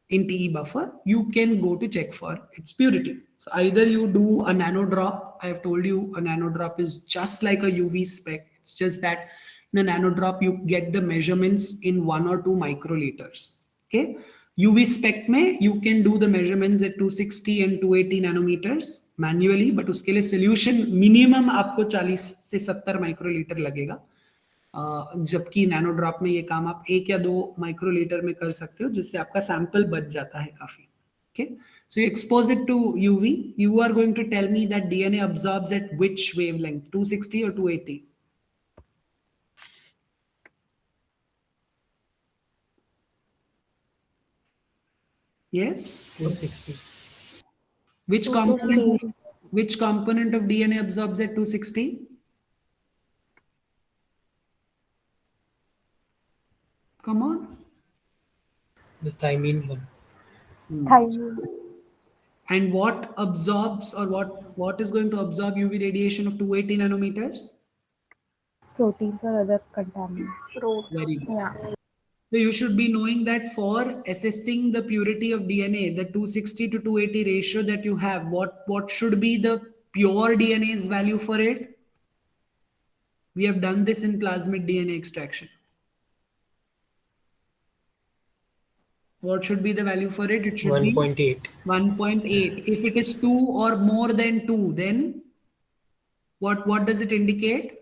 in TE buffer, you can go to check for its purity. So either you do a nano drop. I have told you a nano drop is just like a UV spec. It's just that in a nano drop you get the measurements in 1 or 2 microliters. Okay, UV spec में you can do the measurements at 260 and 280 nanometers manually, but उसके लिए solution minimum आपको 40 से 70 microlitre लगेगा. जबकि nano drop में ये काम आप 1 या 2 माइक्रोलीटर में कर सकते हो, जिससे आपका सैंपल बच जाता है काफी. Okay, so you expose it to UV. You are going to tell me that DNA absorbs at which wavelength, 260 or 280? Yes, 260. which component of DNA absorbs at 260? Come on. The thymine one. Thymine. And what absorbs, or what is going to absorb UV radiation of 280 nanometers? Proteins or other contaminants. Very good. Yeah. So you should be knowing that for assessing the purity of DNA, the 260 to 280 ratio that you have, what should be the pure DNA's value for it? We have done this in plasmid DNA extraction. What should be the value for it? It should be 1.8. 1.8. If it is 2 or more than 2, then what does it indicate?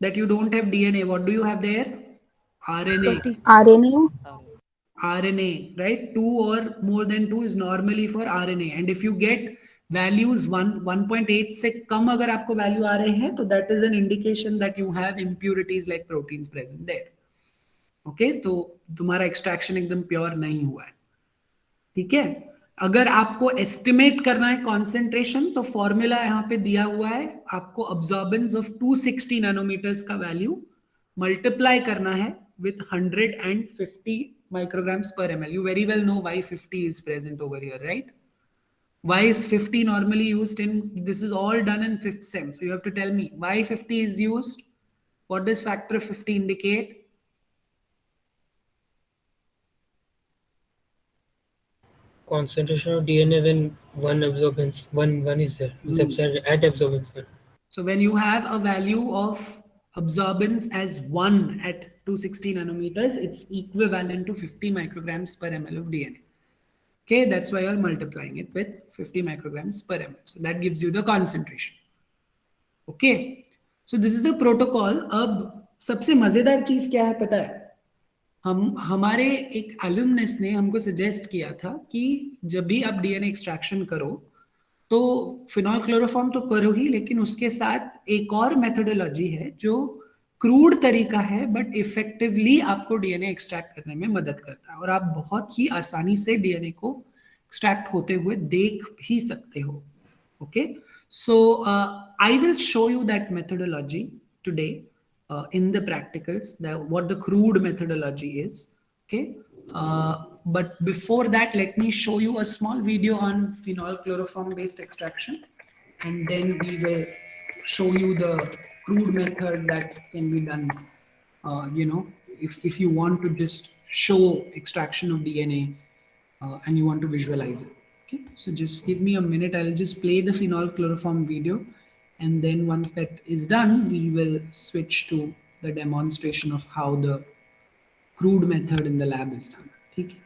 That you don't have DNA. What do you have there? RNA. Protein. RNA. RNA, right? 2 or more than 2 is normally for RNA. And if you get values 1.8 से कम अगर आपको value आ रहे हैं, तो that is an indication that you have impurities like proteins present there. Okay, तो तुम्हारा extraction एकदम pure नहीं हुआ है. ठीक है. अगर आपको एस्टिमेट करना है कॉन्सेंट्रेशन, तो फॉर्मूला यहाँ पे दिया हुआ है. आपको अब्जॉर्बेंस ऑफ 260 नैनोमीटर्स का वैल्यू मल्टीप्लाई करना है with 150 micrograms per ml. You very well know why 50 is present over here, right? Why is 50 normally used in, this is all done in fifth sem. So you have to tell me why 50 is used. What does factor 50 indicate? Concentration of DNA when one is there. It's at absorbance there. So when you have a value of absorbance as 1 at 260 nanometers, it's equivalent to 50 micrograms per ml of DNA. Okay, that's why you're multiplying it with 50 micrograms per ml. So that gives you the concentration. Okay, so this is the protocol. अब सबसे मजेदार चीज क्या है पता है? हमारे एक एल्यूमनस ने हमको सजेस्ट किया था कि जब भी आप डीएनए एक्सट्रैक्शन करो, तो फिनॉल क्लोरोफॉर्म तो करो ही, लेकिन उसके साथ एक और मेथोडोलॉजी है जो क्रूड तरीका है बट इफेक्टिवली आपको डीएनए एक्सट्रैक्ट करने में मदद करता है, और आप बहुत ही आसानी से डीएनए को एक्सट्रैक्ट होते हुए देख भी सकते हो. Okay, so I will show you that methodology today in the practicals, what the crude methodology is. Okay, but before that, let me show you a small video on phenol chloroform based extraction, and then we will show you the crude method that can be done. If you want to just show extraction of DNA, and you want to visualize it. Okay, so just give me a minute. I'll just play the phenol chloroform video, and then once that is done, we will switch to the demonstration of how the crude method in the lab is done. Okay.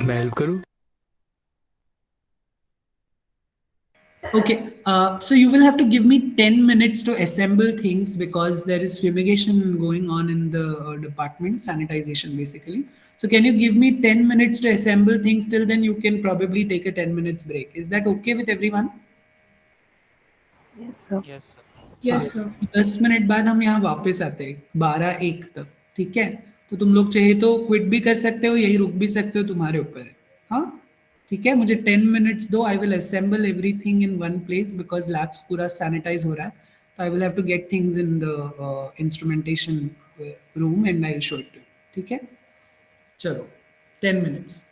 मैं help करूँ? Okay, so you will have to give me 10 minutes to assemble things because there is fumigation going on in the department, sanitization basically. So can you give me 10 minutes to assemble things? Till then you can probably take a 10 minutes break. Is that okay with everyone? Yes, sir. Yes, sir. हाँ, Yes, sir. 10 minute बाद हम यहाँ वापस आते हैं 12-1 तक, ठीक है? तो तुम लोग चाहे तो क्विट भी कर सकते हो, यही रुक भी सकते हो, तुम्हारे ऊपर है। हाँ, ठीक है, मुझे 10 मिनट्स दो। I will assemble everything in one place because labs पूरा सैनिटाइज हो रहा है, तो I will have to get things in the instrumentation room and I will show it too. ठीक है, चलो 10 मिनट्स।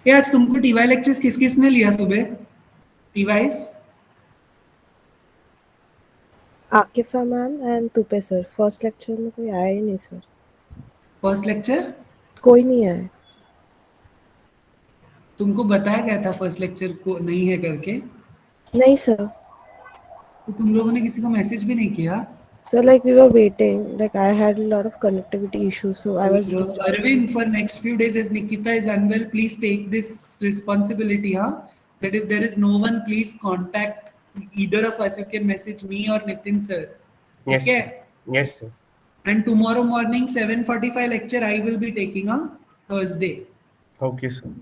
ये आज तुमको टीवाई लेक्चर्स किस किसने लिया सुबह? टीवाईस? Akifa ma'am and Tupe sir. First lecture में कोई आया ही नहीं सर। First lecture? कोई नहीं आया। तुमको बताया गया था फर्स्ट लेक्चर को नहीं है करके? नहीं सर। तो तुम लोगों ने किसी को मैसेज भी नहीं किया? So like we were waiting. Like I had a lot of connectivity issues, so I was Arvind, for next few days, as Nikita is unwell, please take this responsibility, huh? That if there is no one, please contact either of us. You can message me or Nitin sir. Yes, Okay? sir. Yes, sir. And tomorrow morning 7:45 lecture I will be taking on Thursday. Okay, sir.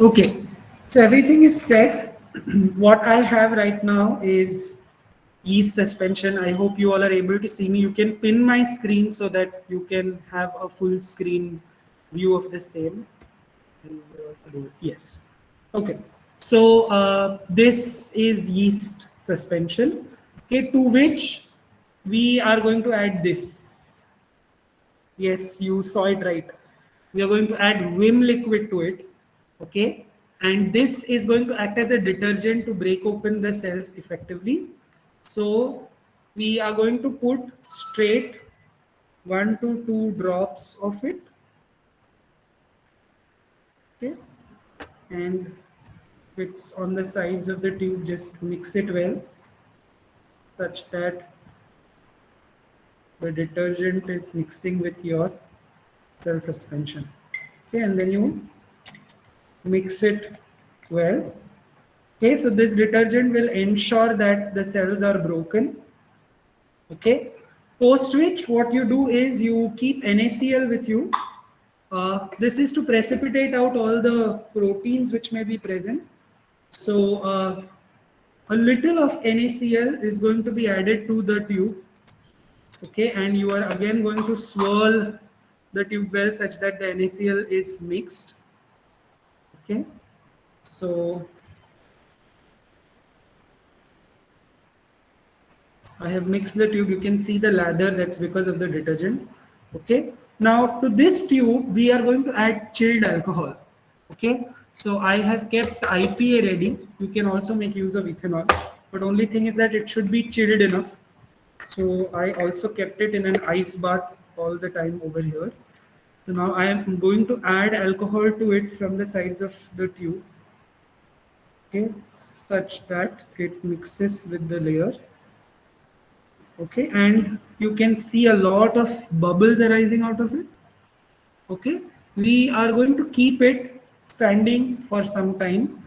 Okay, so everything is set. What I have right now is yeast suspension. I hope you all are able to see me. You can pin my screen so that you can have a full screen view of the same. Yes. Okay. So this is yeast suspension. Okay, to which we are going to add this. Yes, you saw it right. We are going to add Vim liquid to it. Okay, and this is going to act as a detergent to break open the cells effectively. So we are going to put straight 1 to 2 drops of it. Okay, and it's on the sides of the tube, just mix it well such that the detergent is mixing with your cell suspension. Okay, and then you mix it well. Okay, so this detergent will ensure that the cells are broken. Okay, post which what you do is you keep NaCl with you. This is to precipitate out all the proteins which may be present. So a little of NaCl is going to be added to the tube. Okay, and you are again going to swirl the tube well such that the NaCl is mixed. Okay, so I have mixed the tube. You can see the lather, that's because of the detergent. Okay, now to this tube we are going to add chilled alcohol. Okay, so I have kept IPA ready. You can also make use of ethanol, but only thing is that it should be chilled enough. So I also kept it in an ice bath all the time over here. So now I am going to add alcohol to it from the sides of the tube. Okay, such that it mixes with the layer. Okay, and you can see a lot of bubbles arising out of it. Okay, we are going to keep it standing for some time.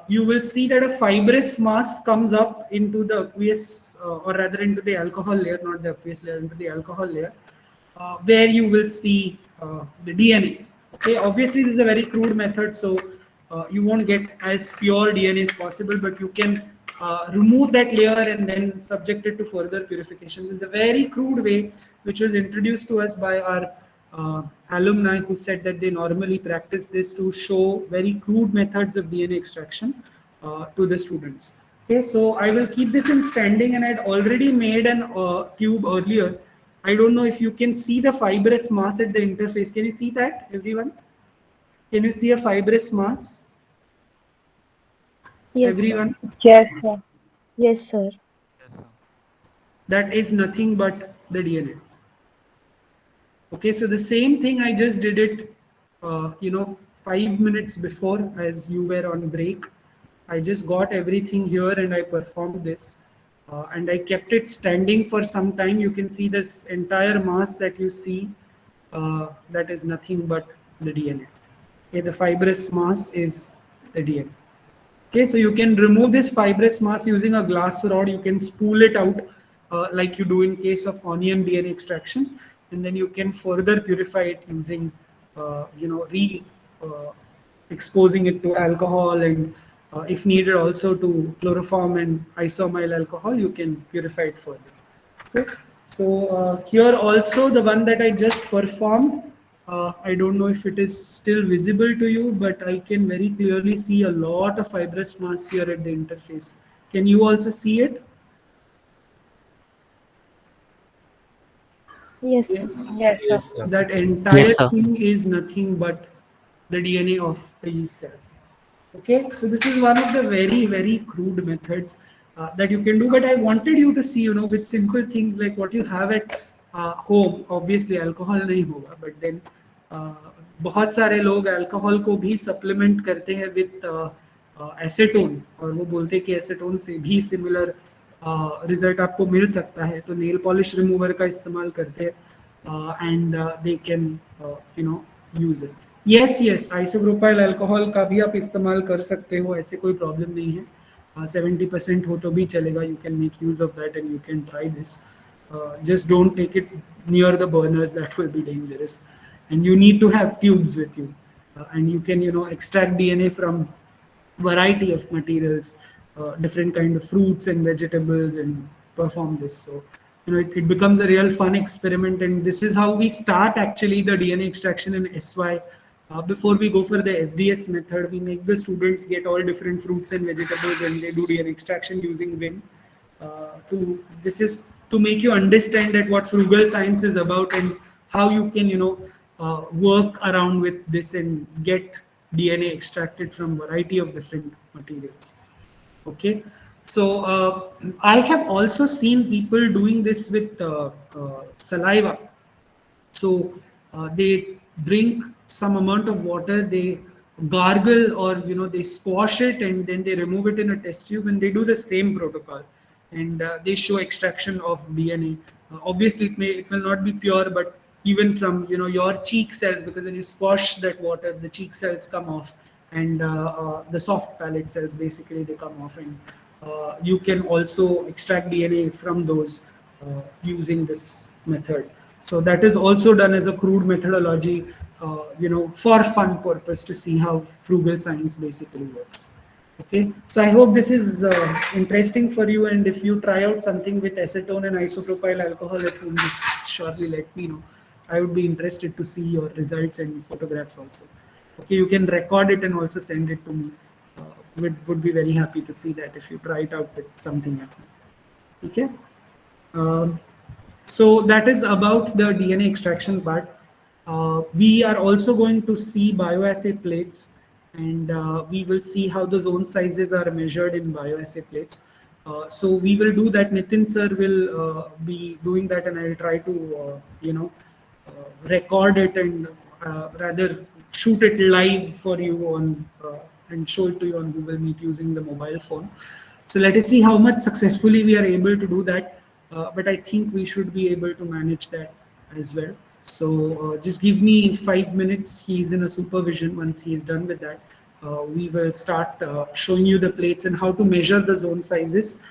You will see that a fibrous mass comes up into the aqueous, or rather into the alcohol layer, not the aqueous layer, into the alcohol layer, where you will see the DNA. Okay, obviously this is a very crude method, so you won't get as pure DNA as possible, but you can remove that layer and then subject it to further purification. This is a very crude way which was introduced to us by our alumni, who said that they normally practice this to show very crude methods of DNA extraction to the students. Okay, so I will keep this in standing, and I had already made an tube earlier. I don't know if you can see the fibrous mass at the interface. Can you see that, everyone? Can you see a fibrous mass? Yes, Everyone? Yes, sir. Yes, sir. That is nothing but the DNA. Okay, so the same thing I just did it, 5 minutes before as you were on break. I just got everything here and I performed this. And I kept it standing for some time. You can see this entire mass that you see, that is nothing but the DNA. Okay, the fibrous mass is the DNA. Okay, so you can remove this fibrous mass using a glass rod. You can spool it out like you do in case of onion DNA extraction, and then you can further purify it using, exposing it to alcohol, and if needed also to chloroform and isoamyl alcohol, you can purify it further. Okay. So here also the one that I just performed, I don't know if it is still visible to you, but I can very clearly see a lot of fibrous mass here at the interface. Can you also see it? yes, Yes. Yes, sir. Yes, sir. That entire Yes, sir. thing is nothing but the DNA of the yeast cells. Okay, so this is one of the very, very crude methods that you can do, but I wanted you to see, with simple things like what you have at home. Obviously alcohol नहीं होगा, but then बहुत सारे लोग alcohol को भी supplement करते हैं with acetone, और वो बोलते हैं कि एसीटोन से भी सिमिलर रिजल्ट आपको मिल सकता है, तो नेल पॉलिश रिमूवर का इस्तेमाल करते हैं and they can use it. Yes, isopropyl alcohol का भी आप इस्तेमाल कर सकते हो, ऐसे कोई प्रॉब्लम नहीं है. 70% हो तो भी चलेगा. You can make use of that and you can try this. Just don't take it near the burners, that will be dangerous, and you need to have tubes with you. and you can extract DNA from variety of materials, different kind of fruits and vegetables, and perform this. So it becomes a real fun experiment, and this is how we start actually the DNA extraction in SY. Before we go for the SDS method, we make the students get all different fruits and vegetables, and they do DNA extraction using WIN. This is to make you understand that what frugal science is about, and how you can work around with this and get DNA extracted from variety of different materials. Okay, so I have also seen people doing this with saliva. So they drink some amount of water, they gargle, or they squash it, and then they remove it in a test tube, and they do the same protocol, and they show extraction of DNA. Obviously, it will not be pure, but even from your cheek cells, because when you squash that water, the cheek cells come off, and the soft palate cells basically they come off, and you can also extract DNA from those using this method. So that is also done as a crude methodology, for fun purpose, to see how frugal science basically works. Okay, so I hope this is interesting for you, and if you try out something with acetone and isopropyl alcohol at home, just surely let me know. I would be interested to see your results and photographs also. Okay, you can record it and also send it to me. Would be very happy to see that if you try it out with something at home. Okay. Um, so that is about the DNA extraction part. We are also going to see bioassay plates, and we will see how the zone sizes are measured in bioassay plates. So we will do that. Nitin sir will be doing that, and I will try to record it, and rather shoot it live for you on and show it to you on Google Meet using the mobile phone. So let us see how much successfully we are able to do that. But I think we should be able to manage that as well. So just give me 5 minutes. He is in a supervision. Once he is done with that, we will start showing you the plates and how to measure the zone sizes,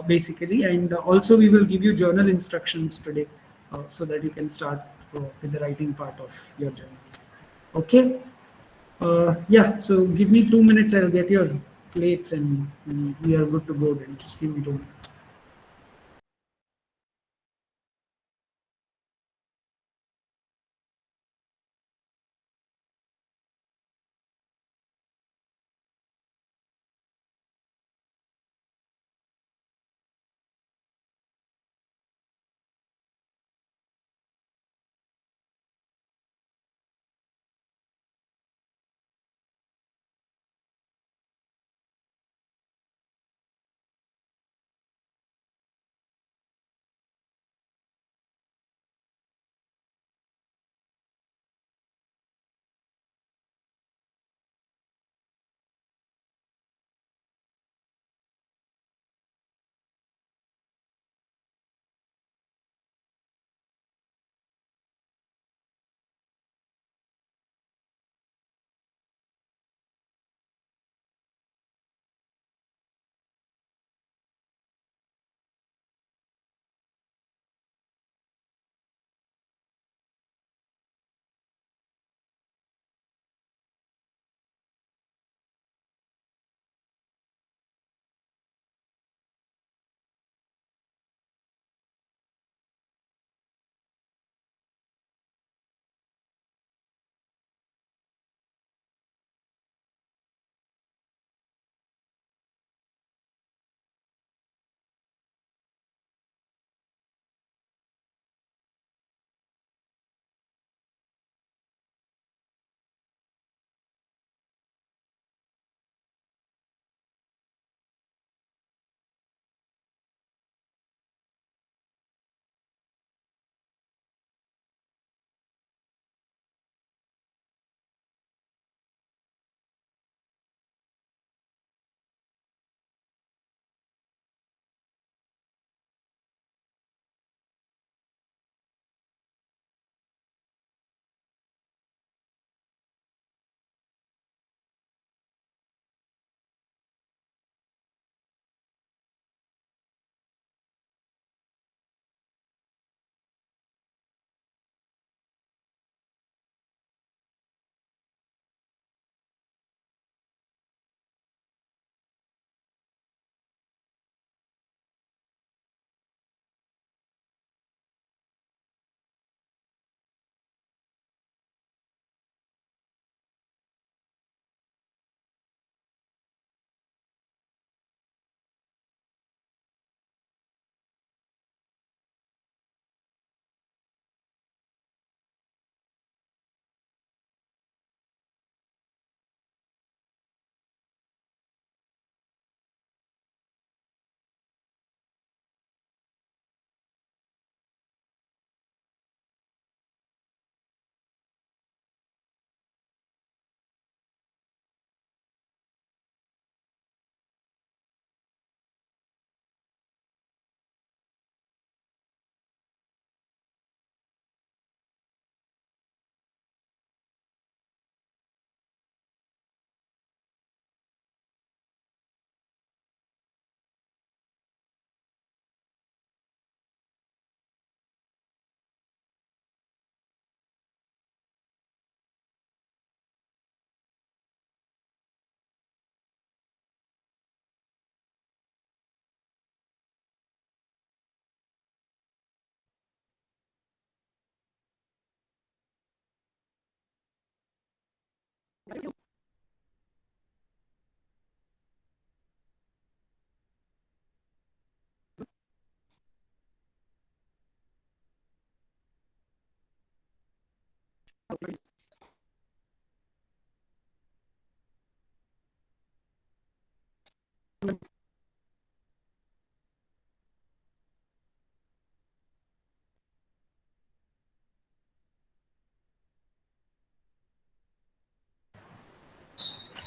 basically. And also we will give you journal instructions today, so that you can start with the writing part of your journals. Okay. Yeah, so give me 2 minutes. I'll get your plates, and we are good to go then. Just give me 2 minutes.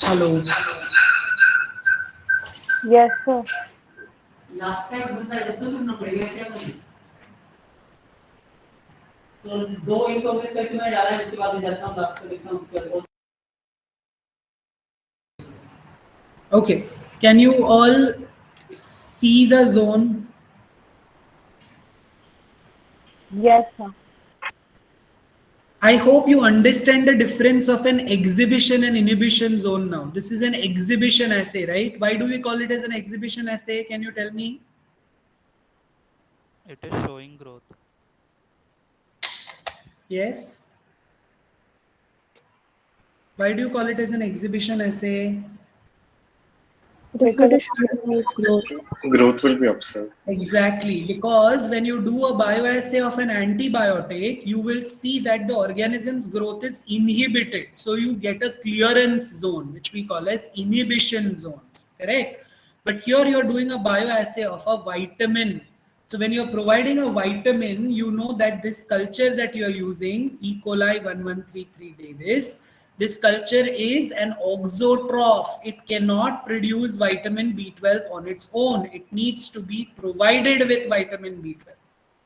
Hello. Yes, sir. तो 2 into office करके मैं डाला है, इसके बाद मैं जाता हूँ लास्ट पे लिखता हूँ उसके बाद. Okay, can you all see the zone? Yes, sir. I hope you understand the difference of an exhibition and inhibition zone now. This is an exhibition assay, right? Why do we call it as an exhibition assay? Can you tell me? It is showing growth. Yes. Why do you call it as an exhibition assay? It is going to show you growth. Growth will be observed. Exactly, because when you do a bioassay of an antibiotic, you will see that the organism's growth is inhibited. So you get a clearance zone, which we call as inhibition zones, correct? But here you're doing a bioassay of a vitamin. So when you're providing a vitamin, you know that this culture that you're using, E. coli 1133 Davis, this culture is an auxotroph. It cannot produce vitamin B12 on its own. It needs to be provided with vitamin B12.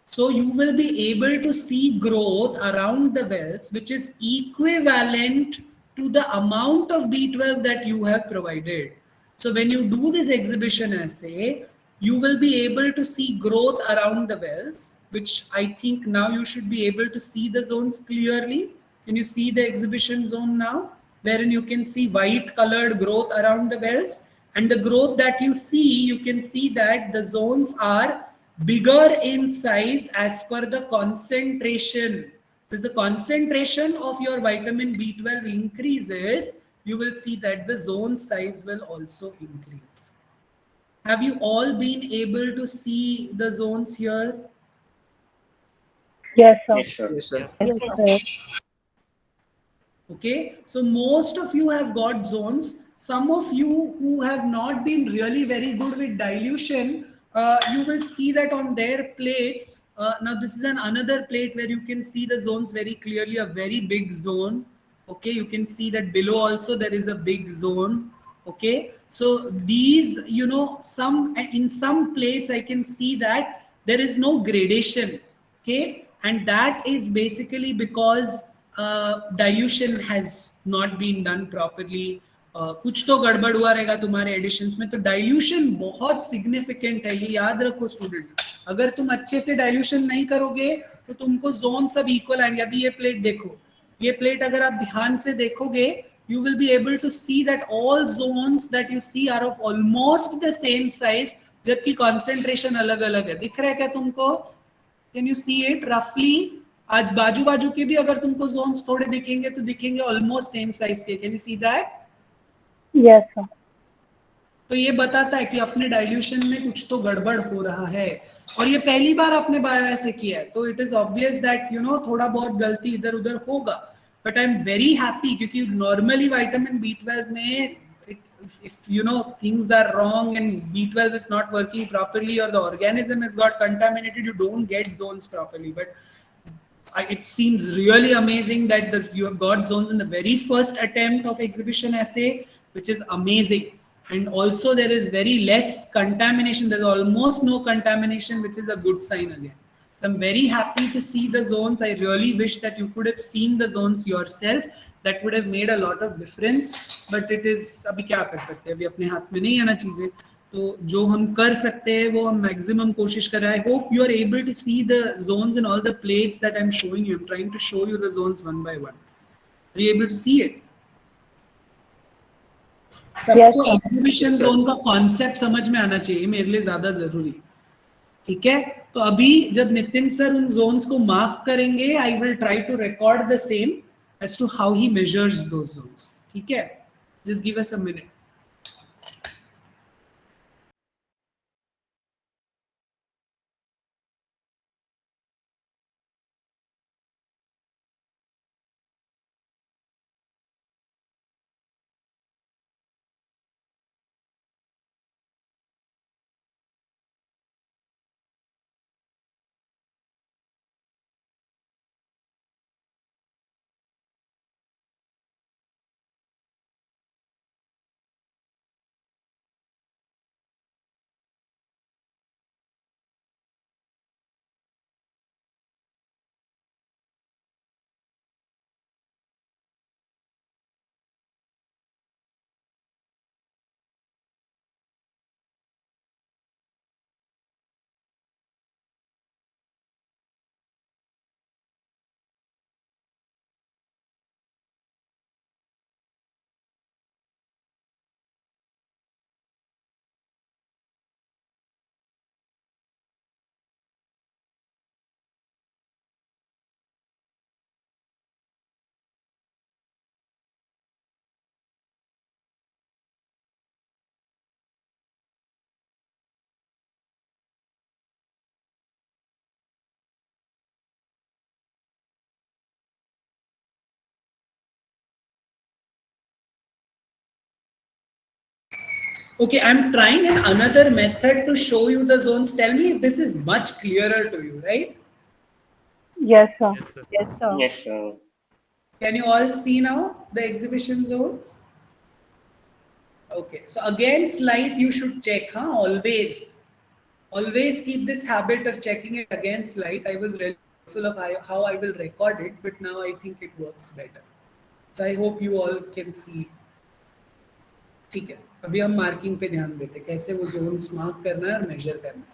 So you will be able to see growth around the wells, which is equivalent to the amount of B12 that you have provided. So when you do this exhibition assay, you will be able to see growth around the wells, which I think now you should be able to see the zones clearly. Can you see the exhibition zone now, wherein you can see white colored growth around the wells? And the growth that you see, you can see that the zones are bigger in size as per the concentration. So if the concentration of your vitamin B12 increases, you will see that the zone size will also increase. Have you all been able to see the zones here? Yes, sir. Yes, sir. Yes, sir. Yes, sir. Okay, so most of you have got zones. Some of you who have not been really very good with dilution, you will see that on their plates. Now this is another plate where you can see the zones very clearly, a very big zone. Okay, you can see that below also there is a big zone. Okay, so these, you know, in some plates I can see that there is no gradation. Okay, and that is basically because dilution has not been done properly. कुछ तो गड़बड़ हुआ रहेगा तुम्हारे editions में. तो dilution बहुत significant है, ये याद रखो स्टूडेंट्स. अगर तुम अच्छे से डाइल्यूशन नहीं करोगे तो तुमको जोन सब इक्वल आएंगे. अभी ये प्लेट देखो, ये प्लेट अगर आप ध्यान से देखोगे, you will be able to see that all zones that you see are of almost the same size, जबकि concentration अलग अलग है. दिख रहा है क्या तुमको? Can you see it roughly? आज बाजू बाजू के भी अगर तुमको zones थोड़े दिखेंगे तो दिखेंगे almost same size के. Can you see that? Yes, sir. तो ये बताता है कि अपने डाइल्यूशन में कुछ तो गड़बड़ हो रहा है, और ये पहली बार आपने बायोऐसे किया है, तो it is obvious that you know थोड़ा बहुत गलती इधर उधर होगा. But I am very happy, क्योंकि नॉर्मली विटामिन B12 में if you know things are wrong and B12 is not working properly or the organism has got contaminated, you don't get zones properly. But it seems really amazing that you have got zones in the very first attempt of exhibition assay, which is amazing. And also there is very less contamination. There's almost no contamination, which is a good sign again. I'm very happy to see the zones. I really wish that you could have seen the zones yourself. That would have made a lot of difference. But it is, अभी क्या कर सकते हैं, अभी अपने हाथ में नहीं है ना चीजें. तो जो हम कर सकते हैं वो हम मैक्सिमम कोशिश कर रहे हैं. I hope you are able to see the zones in all the plates that I'm showing you. I'm trying to show you the zones one by one. Are you able to see it? सबको exhibition zone का concept समझ में आना चाहिए, मेरे लिए ज्यादा जरूरी. ठीक है, तो अभी जब नितिन सर उन जोन्स को मार्क करेंगे, I will try to record the same as to how he measures those zones. ठीक है? Just give us a minute. Okay, I'm trying another method to show you the zones. Tell me if this is much clearer to you, right? Yes, sir. Yes, sir. Yes, sir. Yes, sir. Can you all see now the exhibition zones? Okay, so again slide you should check, huh? Always. Always keep this habit of checking it again slide. I was really careful of how I will record it, but now I think it works better. So I hope you all can see. ठीक है, अभी हम marking पे ध्यान देते हैं, कैसे वो जोन्स मार्क करना है और मेजर करना है.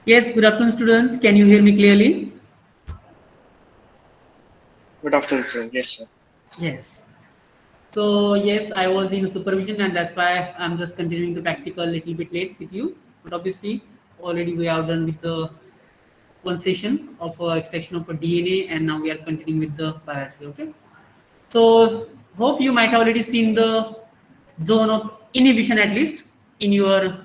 Yes, good afternoon, students. Can you hear me clearly? Good afternoon, sir. Yes, sir. Yes. So yes, I was in supervision, and that's why I'm just continuing the practical a little bit late with you. But obviously, already we are done with the one session of extraction of a DNA, and now we are continuing with the biopsy. Okay. So hope you might have already seen the zone of inhibition at least in your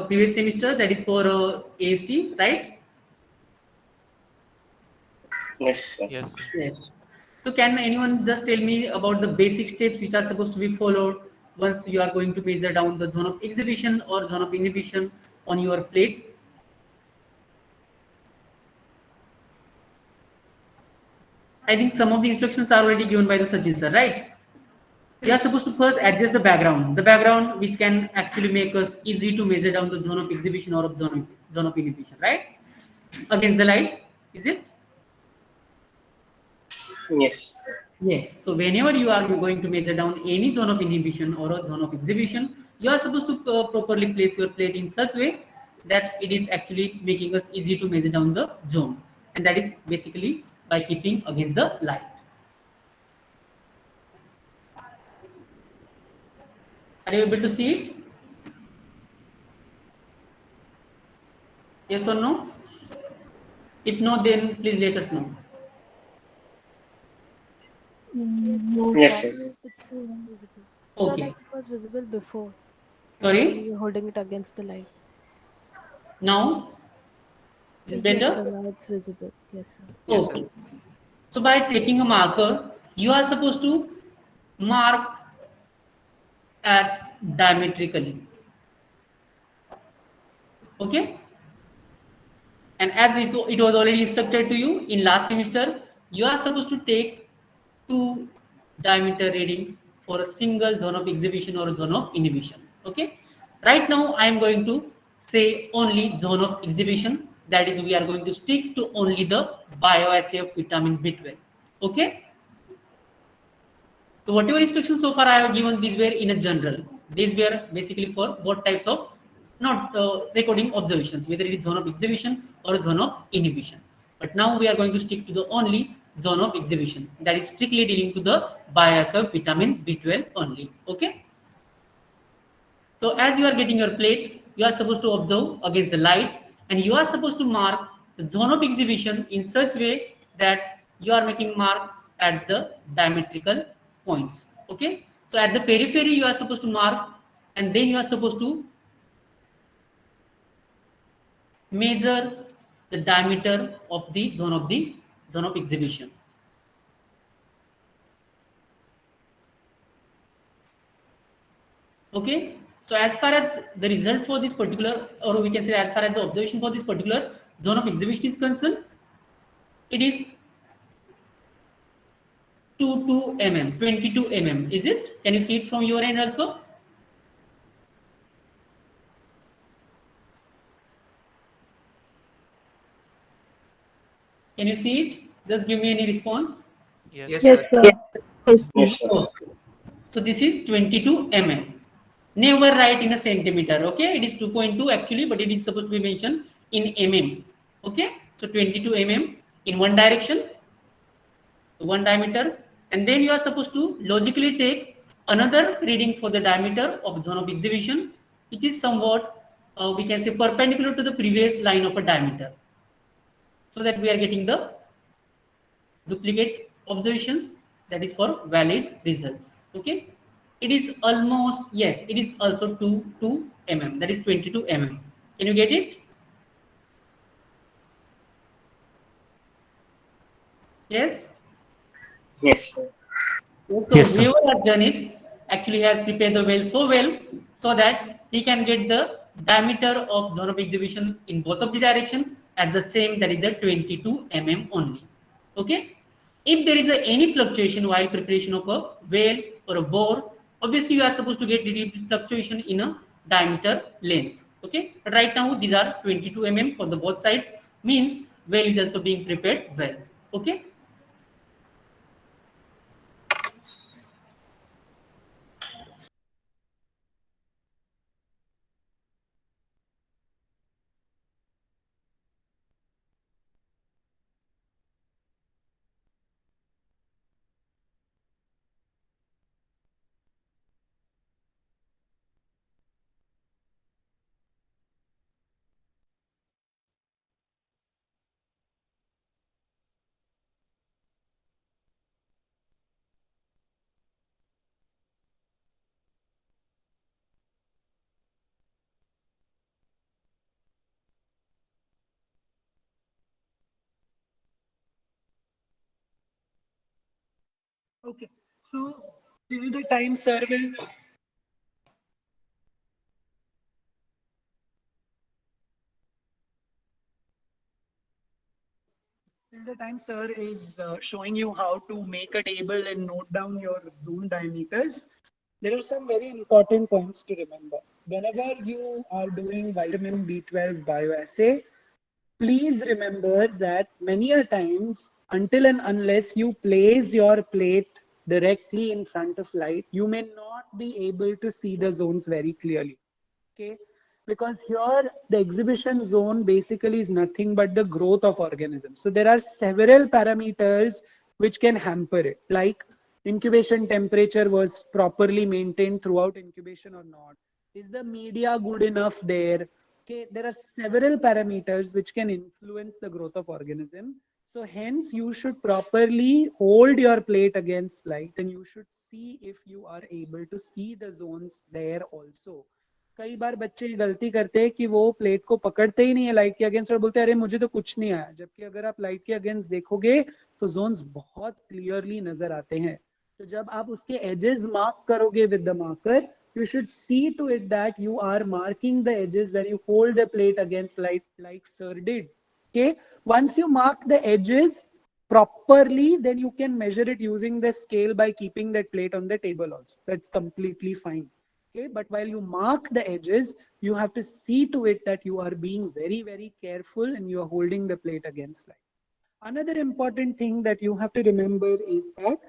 previous semester. That is for AST, right? Yes, sir. Yes, sir. Yes. So can anyone just tell me about the basic steps which are supposed to be followed once you are going to measure down the zone of exhibition or zone of inhibition on your plate? I think some of the instructions are already given by the Sachin sir, right? You are supposed to first adjust the background which can actually make us easy to measure down the zone of exhibition or of zone of inhibition, right? Against the light, is it? Yes, sir. Yes. So whenever you are going to measure down any zone of inhibition or a zone of exhibition, you are supposed to properly place your plate in such way that it is actually making us easy to measure down the zone, and that is basically by keeping against the light. Are you able to see it? Yes or no? If no, then please let us know. Yes, Yes, sir. sir. It's visible. So Okay. like it was visible before, when Sorry. you're holding it against the light. Now is it Yes, sir. better? Now it's visible. Yes, sir. Yes, sir. Okay. So by taking a marker, you are supposed to mark at diametrically. Okay. And as it was already instructed to you in last semester, you are supposed to take two diameter readings for a single zone of exhibition or a zone of inhibition. Okay. Right now, I am going to say only zone of exhibition. That is, we are going to stick to only the bioassay of vitamin B12. Okay. So whatever instructions so far I have given, these were in a general. These were basically for both types of not recording observations, whether it is zone of exhibition or zone of inhibition. But now we are going to stick to the only zone of exhibition, that is strictly dealing to the bias of vitamin B12 only. Okay. So as you are getting your plate, you are supposed to observe against the light, and you are supposed to mark the zone of exhibition in such way that you are making mark at the diametrical points. Okay. So at the periphery you are supposed to mark, and then you are supposed to measure the diameter of the zone of exhibition. Okay. So as far as the result for this particular, or we can say as far as the observation for this particular zone of exhibition is concerned, it is 22 mm. Is it? Can you see it from your end also? Can you see it? Just give me any response. Yes, Yes, sir. sir. Yes, sir. Oh, so this is 22 mm. Never write in a centimeter. Okay, it is 2.2 actually, but it is supposed to be mentioned in mm. Okay, so 22 mm in one direction, one diameter, and then you are supposed to logically take another reading for the diameter of zone of exhibition, which is somewhat we can say perpendicular to the previous line of a diameter, so that we are getting the duplicate observations, that is for valid results. Okay, it is almost, yes, it is also 2 mm, that is 22 mm. Can you get it? Yes. Yes, sir. So whoever has done it actually has prepared the well so well, so that he can get the diameter of zone of exhibition in both of the direction at the same, that is the 22 mm only. Okay. If there is any fluctuation while preparation of a well or a bore, obviously you are supposed to get little fluctuation in a diameter length. Okay. But right now these are 22 mm for the both sides, means well is also being prepared well. Okay. Okay. So till the time sir will till the time sir is showing you how to make a table and note down your zone diameters, there are some very important points to remember. Whenever you are doing vitamin B12 bioassay, please remember that many a times, until and unless you place your plate directly in front of light, you may not be able to see the zones very clearly. Okay, because here the exhibition zone basically is nothing but the growth of organisms. So there are several parameters which can hamper it, like incubation temperature was properly maintained throughout incubation or not, is the media good enough there. Okay, there are several parameters which can influence the growth of organism. So hence you should properly hold your plate against light and you should see if you are able to see the zones there also. कई बार बच्चे गलती करते हैं कि वो plate को पकड़ते ही नहीं है लाइट के अगेंस्ट और बोलते हैं अरे मुझे तो कुछ नहीं आया, जबकि अगर आप लाइट के अगेंस्ट देखोगे तो जोन्स बहुत क्लियरली नजर आते हैं. तो जब आप उसके एजेस मार्क करोगे with the marker, you should see to it that you are marking the edges when you hold the plate against light like sir did. Okay, once you mark the edges properly, then you can measure it using the scale by keeping that plate on the table also. That's completely fine. Okay, but while you mark the edges, you have to see to it that you are being very, very careful and you are holding the plate against light. Another important thing that you have to remember is that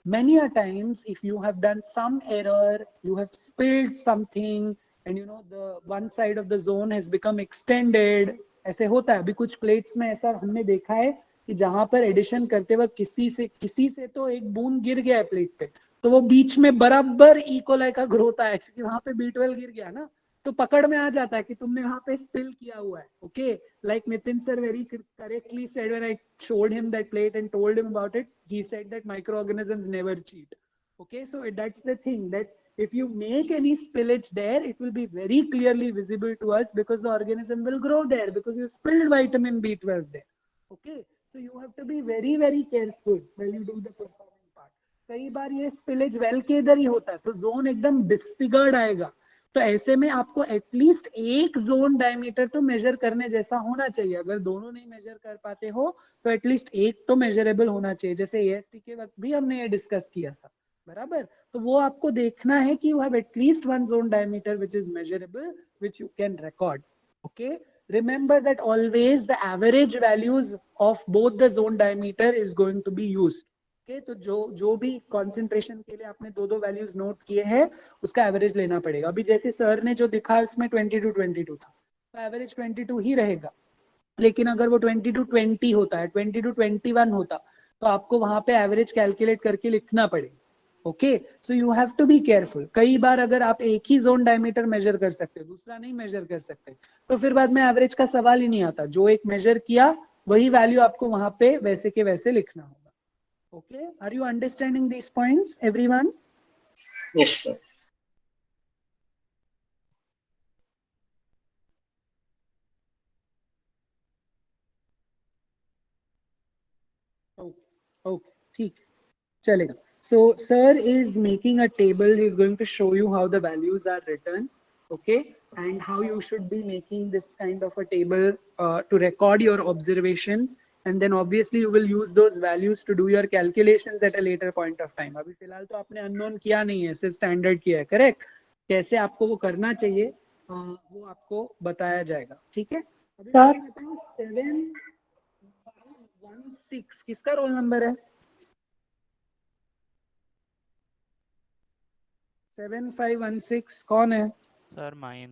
many a times if you have done some error, you have spilled something and you know the one side of the zone has become extended, ऐसे होता है. अभी कुछ plates में ऐसा हमने देखा है कि जहां पर एडिशन करते वक्त किसी से तो एक बूंद गिर गया है प्लेट पे, तो वो बीच में बराबर इकोलाई का ग्रोथ आया क्योंकि वहां पे B12 गिर गया ना, तो पकड़ में आ जाता है कि तुमने वहां पे स्पिल किया हुआ है. Okay, like Nitin sir very correctly said when I showed him that plate and told him about it, he said that microorganisms never cheat. Okay, so that's the thing, that if you make any spillage there, it will be very clearly visible to us because the organism will grow there because you spilled vitamin B12 there. Okay, so you have to be very, very careful when you do the performing part. कई बार ये spillage well के इधर ही होता है तो zone एकदम disfigured आएगा. तो ऐसे में आपको एटलीस्ट एक जोन डायमीटर तो मेजर करने जैसा होना चाहिए. अगर दोनों नहीं मेजर कर पाते हो तो एटलीस्ट एक तो मेजरेबल होना चाहिए. जैसे एएसटी के वक्त भी हमने ये डिस्कस किया था, बराबर. तो वो आपको देखना है कि you have at least one zone diameter which is measurable, which you can record. Okay, remember that always the average values of both the zone diameter is going to be used. Okay, तो जो भी concentration के लिए आपने दो values note किए हैं उसका एवरेज लेना पड़ेगा. अभी जैसे सर ने जो दिखा उसमें 22 था तो एवरेज 22 ही रहेगा. लेकिन अगर वो 22-20 होता है, 22-21 होता तो आपको वहां पे एवरेज कैलकुलेट करके लिखना पड़ेगा. Okay, so you have to be careful. कई बार अगर आप एक ही जोन डायमीटर मेजर कर सकते हो, दूसरा नहीं मेजर कर सकते, तो फिर बाद में एवरेज का सवाल ही नहीं आता. जो एक मेजर किया वही वैल्यू आपको वहां पे वैसे के वैसे लिखना होगा. Okay, are you understanding these points, everyone? Yes, sir. Okay, ठीक, चलेगा. So sir is making a table. He is going to show you how the values are written, okay, and how you should be making this kind of a table to record your observations, and then obviously you will use those values to do your calculations at a later point of time. अभी फिलहाल तो आपने unknown किया नहीं है, सिर्फ standard किया है, correct? कैसे आपको वो करना चाहिए वो आपको बताया जाएगा. ठीक है, अभी Sir. बताओ 7516 किसका रोल नंबर है? 7516 कौन है? Sir mine.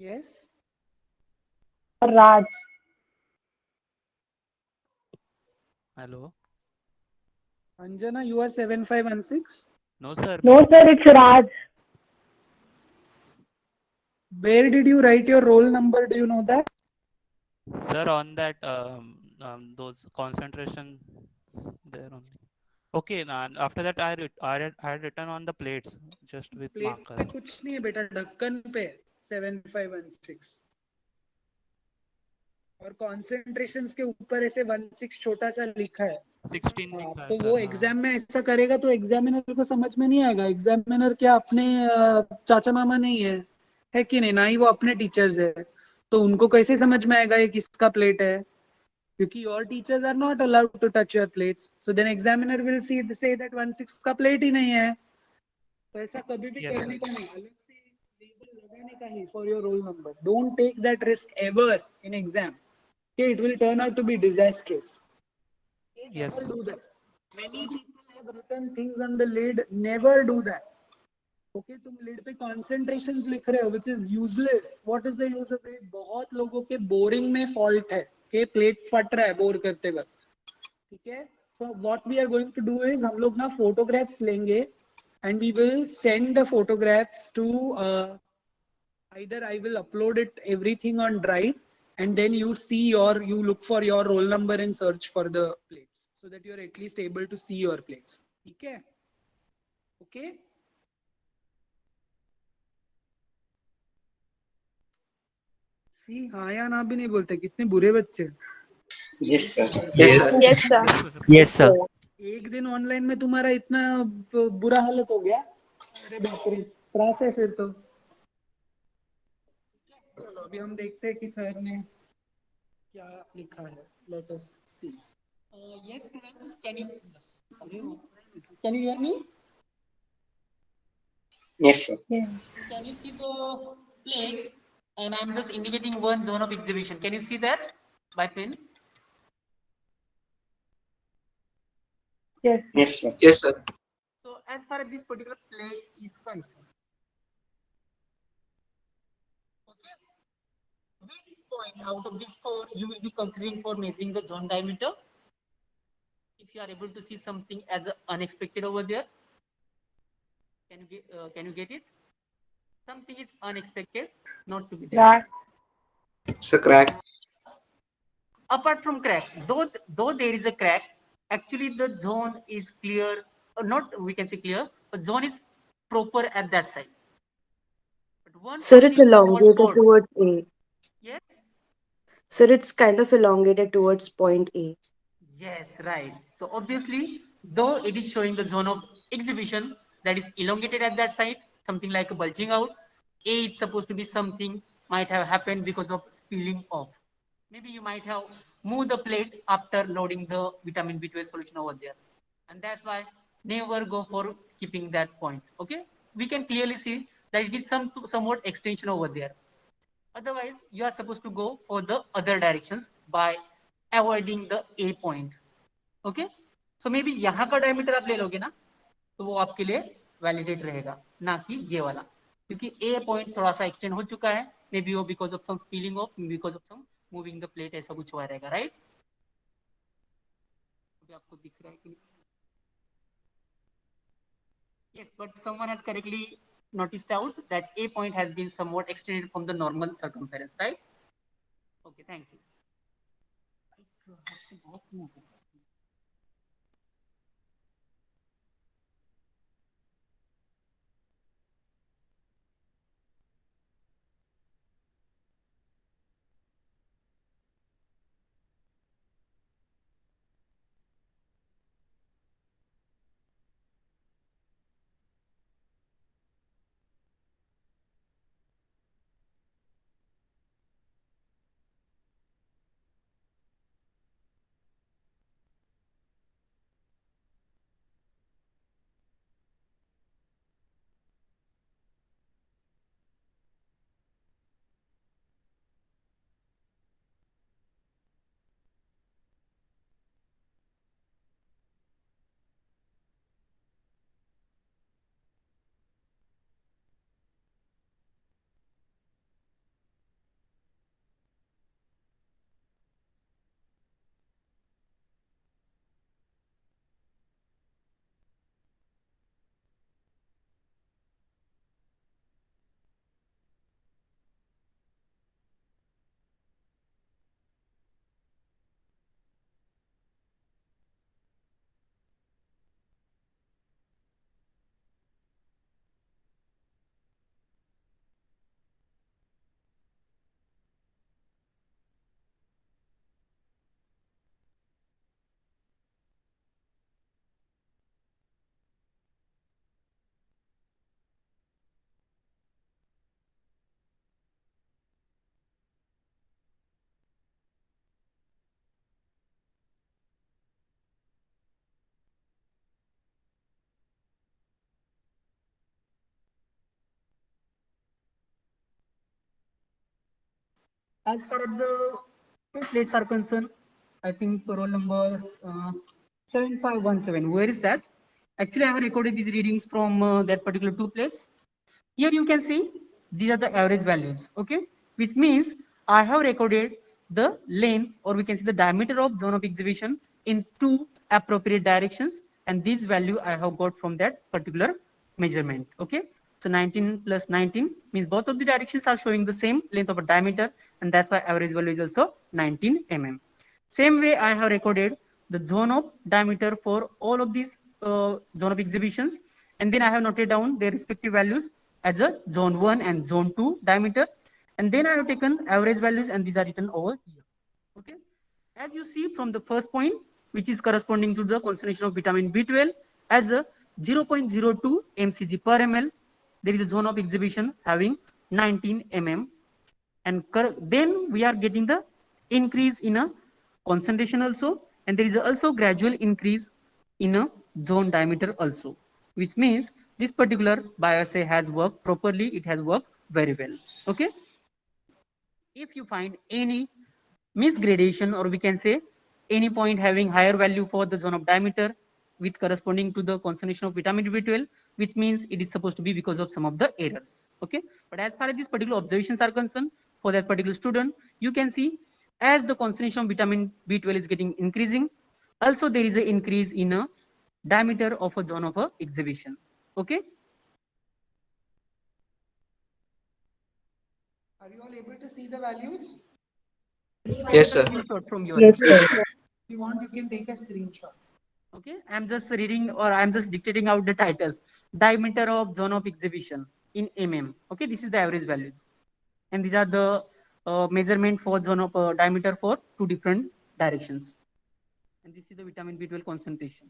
Yes, Raj. Hello. Anjana, you are 7516. No sir. No, sir, it's Raj. Where did you write your roll number? Do you know that? Sir, on that those concentration there only. Okay, now after that I had written on the plates just with plate marker. पे कुछ नहीं है बेटा, ढक्कन पे 7516. और concentration के ऊपर ऐसे 16 छोटा सा लिखा है। 16 हाँ, लिखा है तो सर, वो हाँ। एग्जाम में ऐसा करेगा तो एग्जामिनर को समझ में नहीं आएगा। एग्जामिनर क्या अपने चाचा मामा नहीं है कि नहीं, ना ही वो अपने टीचर्स है, तो उनको कैसे समझ में आएगा ये किसका प्लेट है, क्योंकि your teachers are not allowed to touch your plates, so then examiner will see say that 16 का प्लेट ही नहीं है। तो ऐसा कभी भी Yes, करने sir. का नहीं, अलग से लेबल लगाने का ही for your roll number. Don't take that risk ever in exam, okay? It will turn out to be disastrous. Okay, Yes, never sir. do that. Many people have written things on the lid. Never do that. Okay, तुम lid पे concentrations लिख रहे हो, which is useless. What is the use of it? बहुत लोगों के boring में fault है. Okay, plate फट रहा है bore करते वक्त. ठीक है? So what we are going to do is हम लोग ना photographs लेंगे and we will send the photographs to either I will upload it everything on Drive, and then you see you look for your roll number and search for the plates so that you're at least able to see your plates. Okay? Okay? See, हाँ या ना भी नहीं बोलते, कितने बुरे बच्चे। Yes, sir. Yes, sir. Yes, sir. Yes, sir. Yes, sir. एक दिन ऑनलाइन में तुम्हारा इतना बुरा हालत हो गया। अरे बेहतरीन, त्रास है फिर तो। चलो अभी हम देखते हैं कि सर ने क्या लिखा है। Let us see. Yes, students, can you hear me? Yes, sir. Can you see the plate? And I'm just indicating one zone of exhibition. Can you see that by pen? Yes. Yes, sir. Yes, sir. So as far as this particular plate is concerned, okay, which point out of these four you will be considering for measuring the zone diameter? If you are able to see something as unexpected over there, can you get it? Something is unexpected, not to be there. Crack. It's a crack. Apart from crack, though there is a crack, actually the zone is clear, or not we can say clear, but zone is proper at that side. But one Sir, it's only small elongated fault. towards A. Yes, Sir, it's kind of elongated towards point A. yes, right. So obviously, though it is showing the zone of exhibition that is elongated at that side, something like a bulging out, A is supposed to be something might have happened because of spilling off. Maybe you might have moved the plate after loading the vitamin B12 solution over there. And that's why never go for keeping that point. Okay, we can clearly see that it is somewhat extension over there. Otherwise, you are supposed to go for the other directions by avoiding the A point. Okay, so maybe यहाँ का diameter आप ले लोगे ना, तो वो आपके लिए वैलिडेट रहेगा, ना कि ये वाला, क्योंकि A point थोड़ा सा एक्सटेंड हो चुका है, मे बी वो because of some spilling off, because of some moving the plate, ऐसा कुछ हुआ रहेगा, राइट? अभी आपको दिख रहा है कि yes, but someone has correctly noticed out that A point has been somewhat extended from the normal circumference, right? Okay, thank you. As far as the two plates are concerned, I think roll number 7517. Where is that? Actually, I have recorded these readings from that particular two plates. Here you can see these are the average values, okay? Which means I have recorded the length, or we can see the diameter of zone of exhibition in two appropriate directions, and this value I have got from that particular measurement, okay? So 19 plus 19 means both of the directions are showing the same length of a diameter, and that's why average value is also 19 mm. Same way I have recorded the zone of diameter for all of these zone of exhibitions, and then I have noted down their respective values as a zone 1 and zone 2 diameter, and then I have taken average values and these are written over here. Okay, as you see from the first point, which is corresponding to the concentration of vitamin B12 as a 0.02 mcg per ml, there is a zone of exhibition having 19 mm, and then we are getting the increase in a concentration also, and there is also gradual increase in a zone diameter also, which means this particular bioassay has worked properly, it has worked very well. Okay, if you find any misgradation, or we can say any point having higher value for the zone of diameter with corresponding to the concentration of vitamin B12, which means it is supposed to be because of some of the errors. Okay, but as far as these particular observations are concerned for that particular student, you can see as the concentration of vitamin B12 is getting increasing, also there is an increase in a diameter of a zone of a exhibition. Okay, Are you all able to see the values? Yes, sir. screenshot from your Yes, end. sir. If you want, you can take a screenshot. Okay, I'm just reading, or I'm just dictating out the titles. Diameter of zone of exhibition in mm. Okay, this is the average values, and these are the measurement for zone of diameter for two different directions. And this is the vitamin B12 concentration.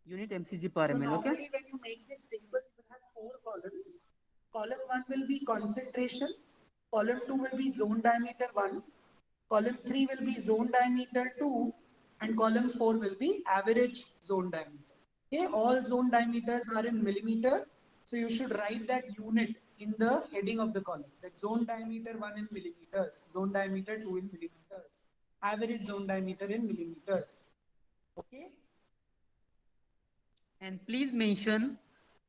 Unit mcg per So ml. Okay. normally when you make this table, you will have four columns. Column 1 will be concentration. Column 2 will be zone diameter 1. Column 3 will be zone diameter 2. And column 4 will be average zone diameter. Okay, all zone diameters are in millimeter. So you should write that unit in the heading of the column. That zone diameter 1 in millimeters, zone diameter 2 in millimeters, average zone diameter in millimeters. Okay. And please mention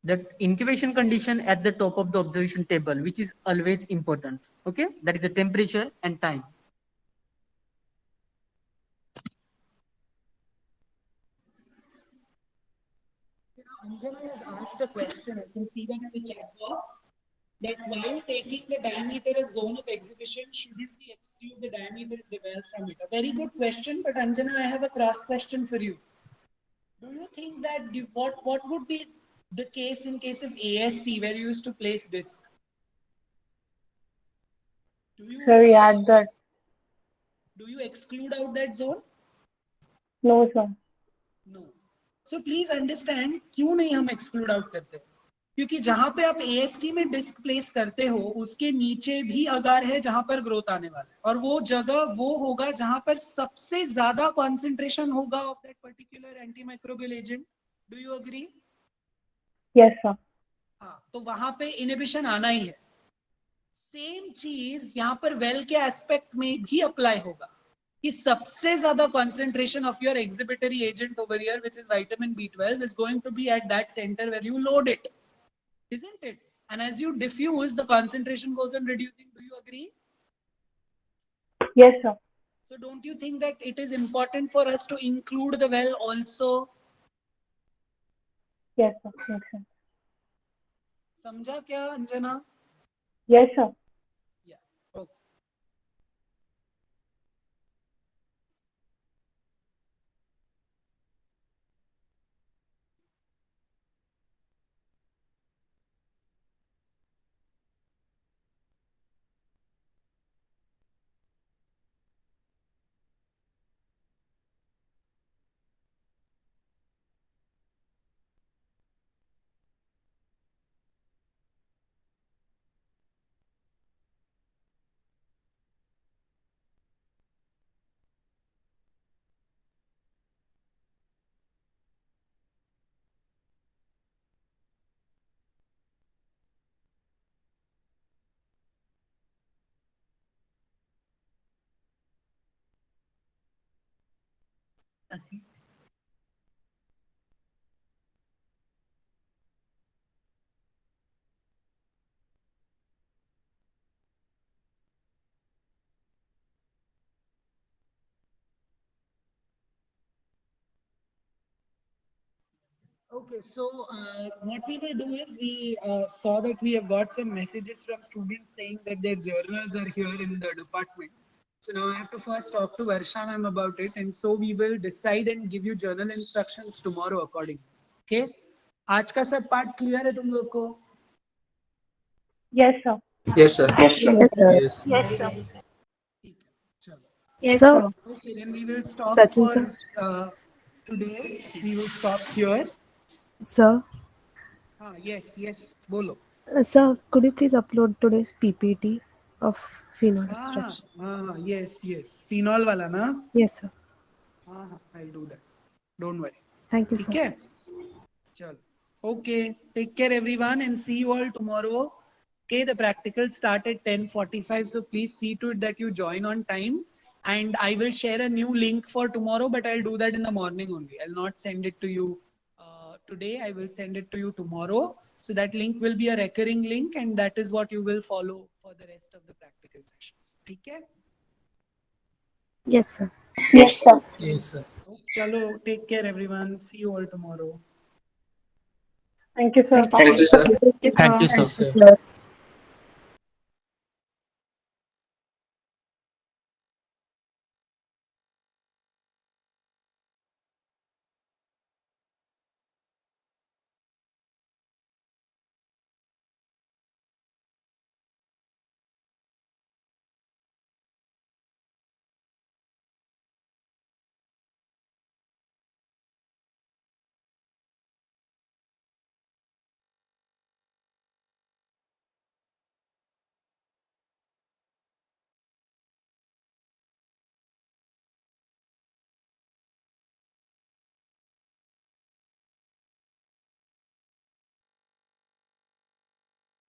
the incubation condition at the top of the observation table, which is always important. Okay, that is the temperature and time. Anjana has asked a question. I can see that in the chat box. That while taking the diameter as zone of exhibition, shouldn't we exclude the diameter of the well from it? A very good question, but Anjana, I have a cross question for you. Do you think that what would be the case in case of AST where you used to place this? Do you Sorry, add that. do you exclude out that zone? No, sir. No. So please understand क्यों नहीं हम exclude out करते? क्योंकि जहां पे आप AST में disc place करते हो उसके नीचे भी अगार है जहां पर ग्रोथ आने वाला है, और वो जगह वो होगा जहां पर सबसे ज्यादा कॉन्सेंट्रेशन होगा of that particular antimicrobial agent. Do you agree? Yes, sir. हाँ, तो वहां पे इनहिबिशन आना ही है. सेम चीज यहाँ पर वेल के एस्पेक्ट में भी अप्लाई होगा कि सबसे ज्यादा concentration of your exhibitory agent over here, which is vitamin B12, is going to be at that center where you load it, isn't it? And as you diffuse, the concentration goes on reducing. Do you agree? Yes, sir. So don't you think that it is important for us to include the well also? Yes, sir. Makes sense. समझा क्या Anjana? Yes, sir. Yeah. Okay. Okay, so what we will do is we saw that we have got some messages from students saying that their journals are here in the department. So now I have to first talk to Varsha ma'am about it, and so we will decide and give you journal instructions tomorrow accordingly. Okay? आज का सब part clear है तुम लोग को? Yes, sir. Yes, sir. Yes, sir. Yes. Yes, sir. चलो. Yes, Sir. sir. Okay, then we will stop Sachin, for sir. today. We will stop here. Sir, Yes, bolo. sir, could you please upload today's PPT of phenol extraction? Yes. Phenol wala na? Yes, sir. I'll do that. Don't worry. Thank you, sir. ठीक है? चलो. Okay, take care everyone and see you all tomorrow. Okay, the practicals start at 10:45, so please see to it that you join on time. And I will share a new link for tomorrow, but I'll do that in the morning only. I'll not send it to you today. I will send it to you tomorrow. So that link will be a recurring link, and that is what you will follow for the rest of the practical sessions. Okay? Yes, sir. Yes, sir. Yes, sir. Chalo, take care everyone. See you all tomorrow. Thank you, sir. Thank you, sir. Thank you, sir. Yes, sir.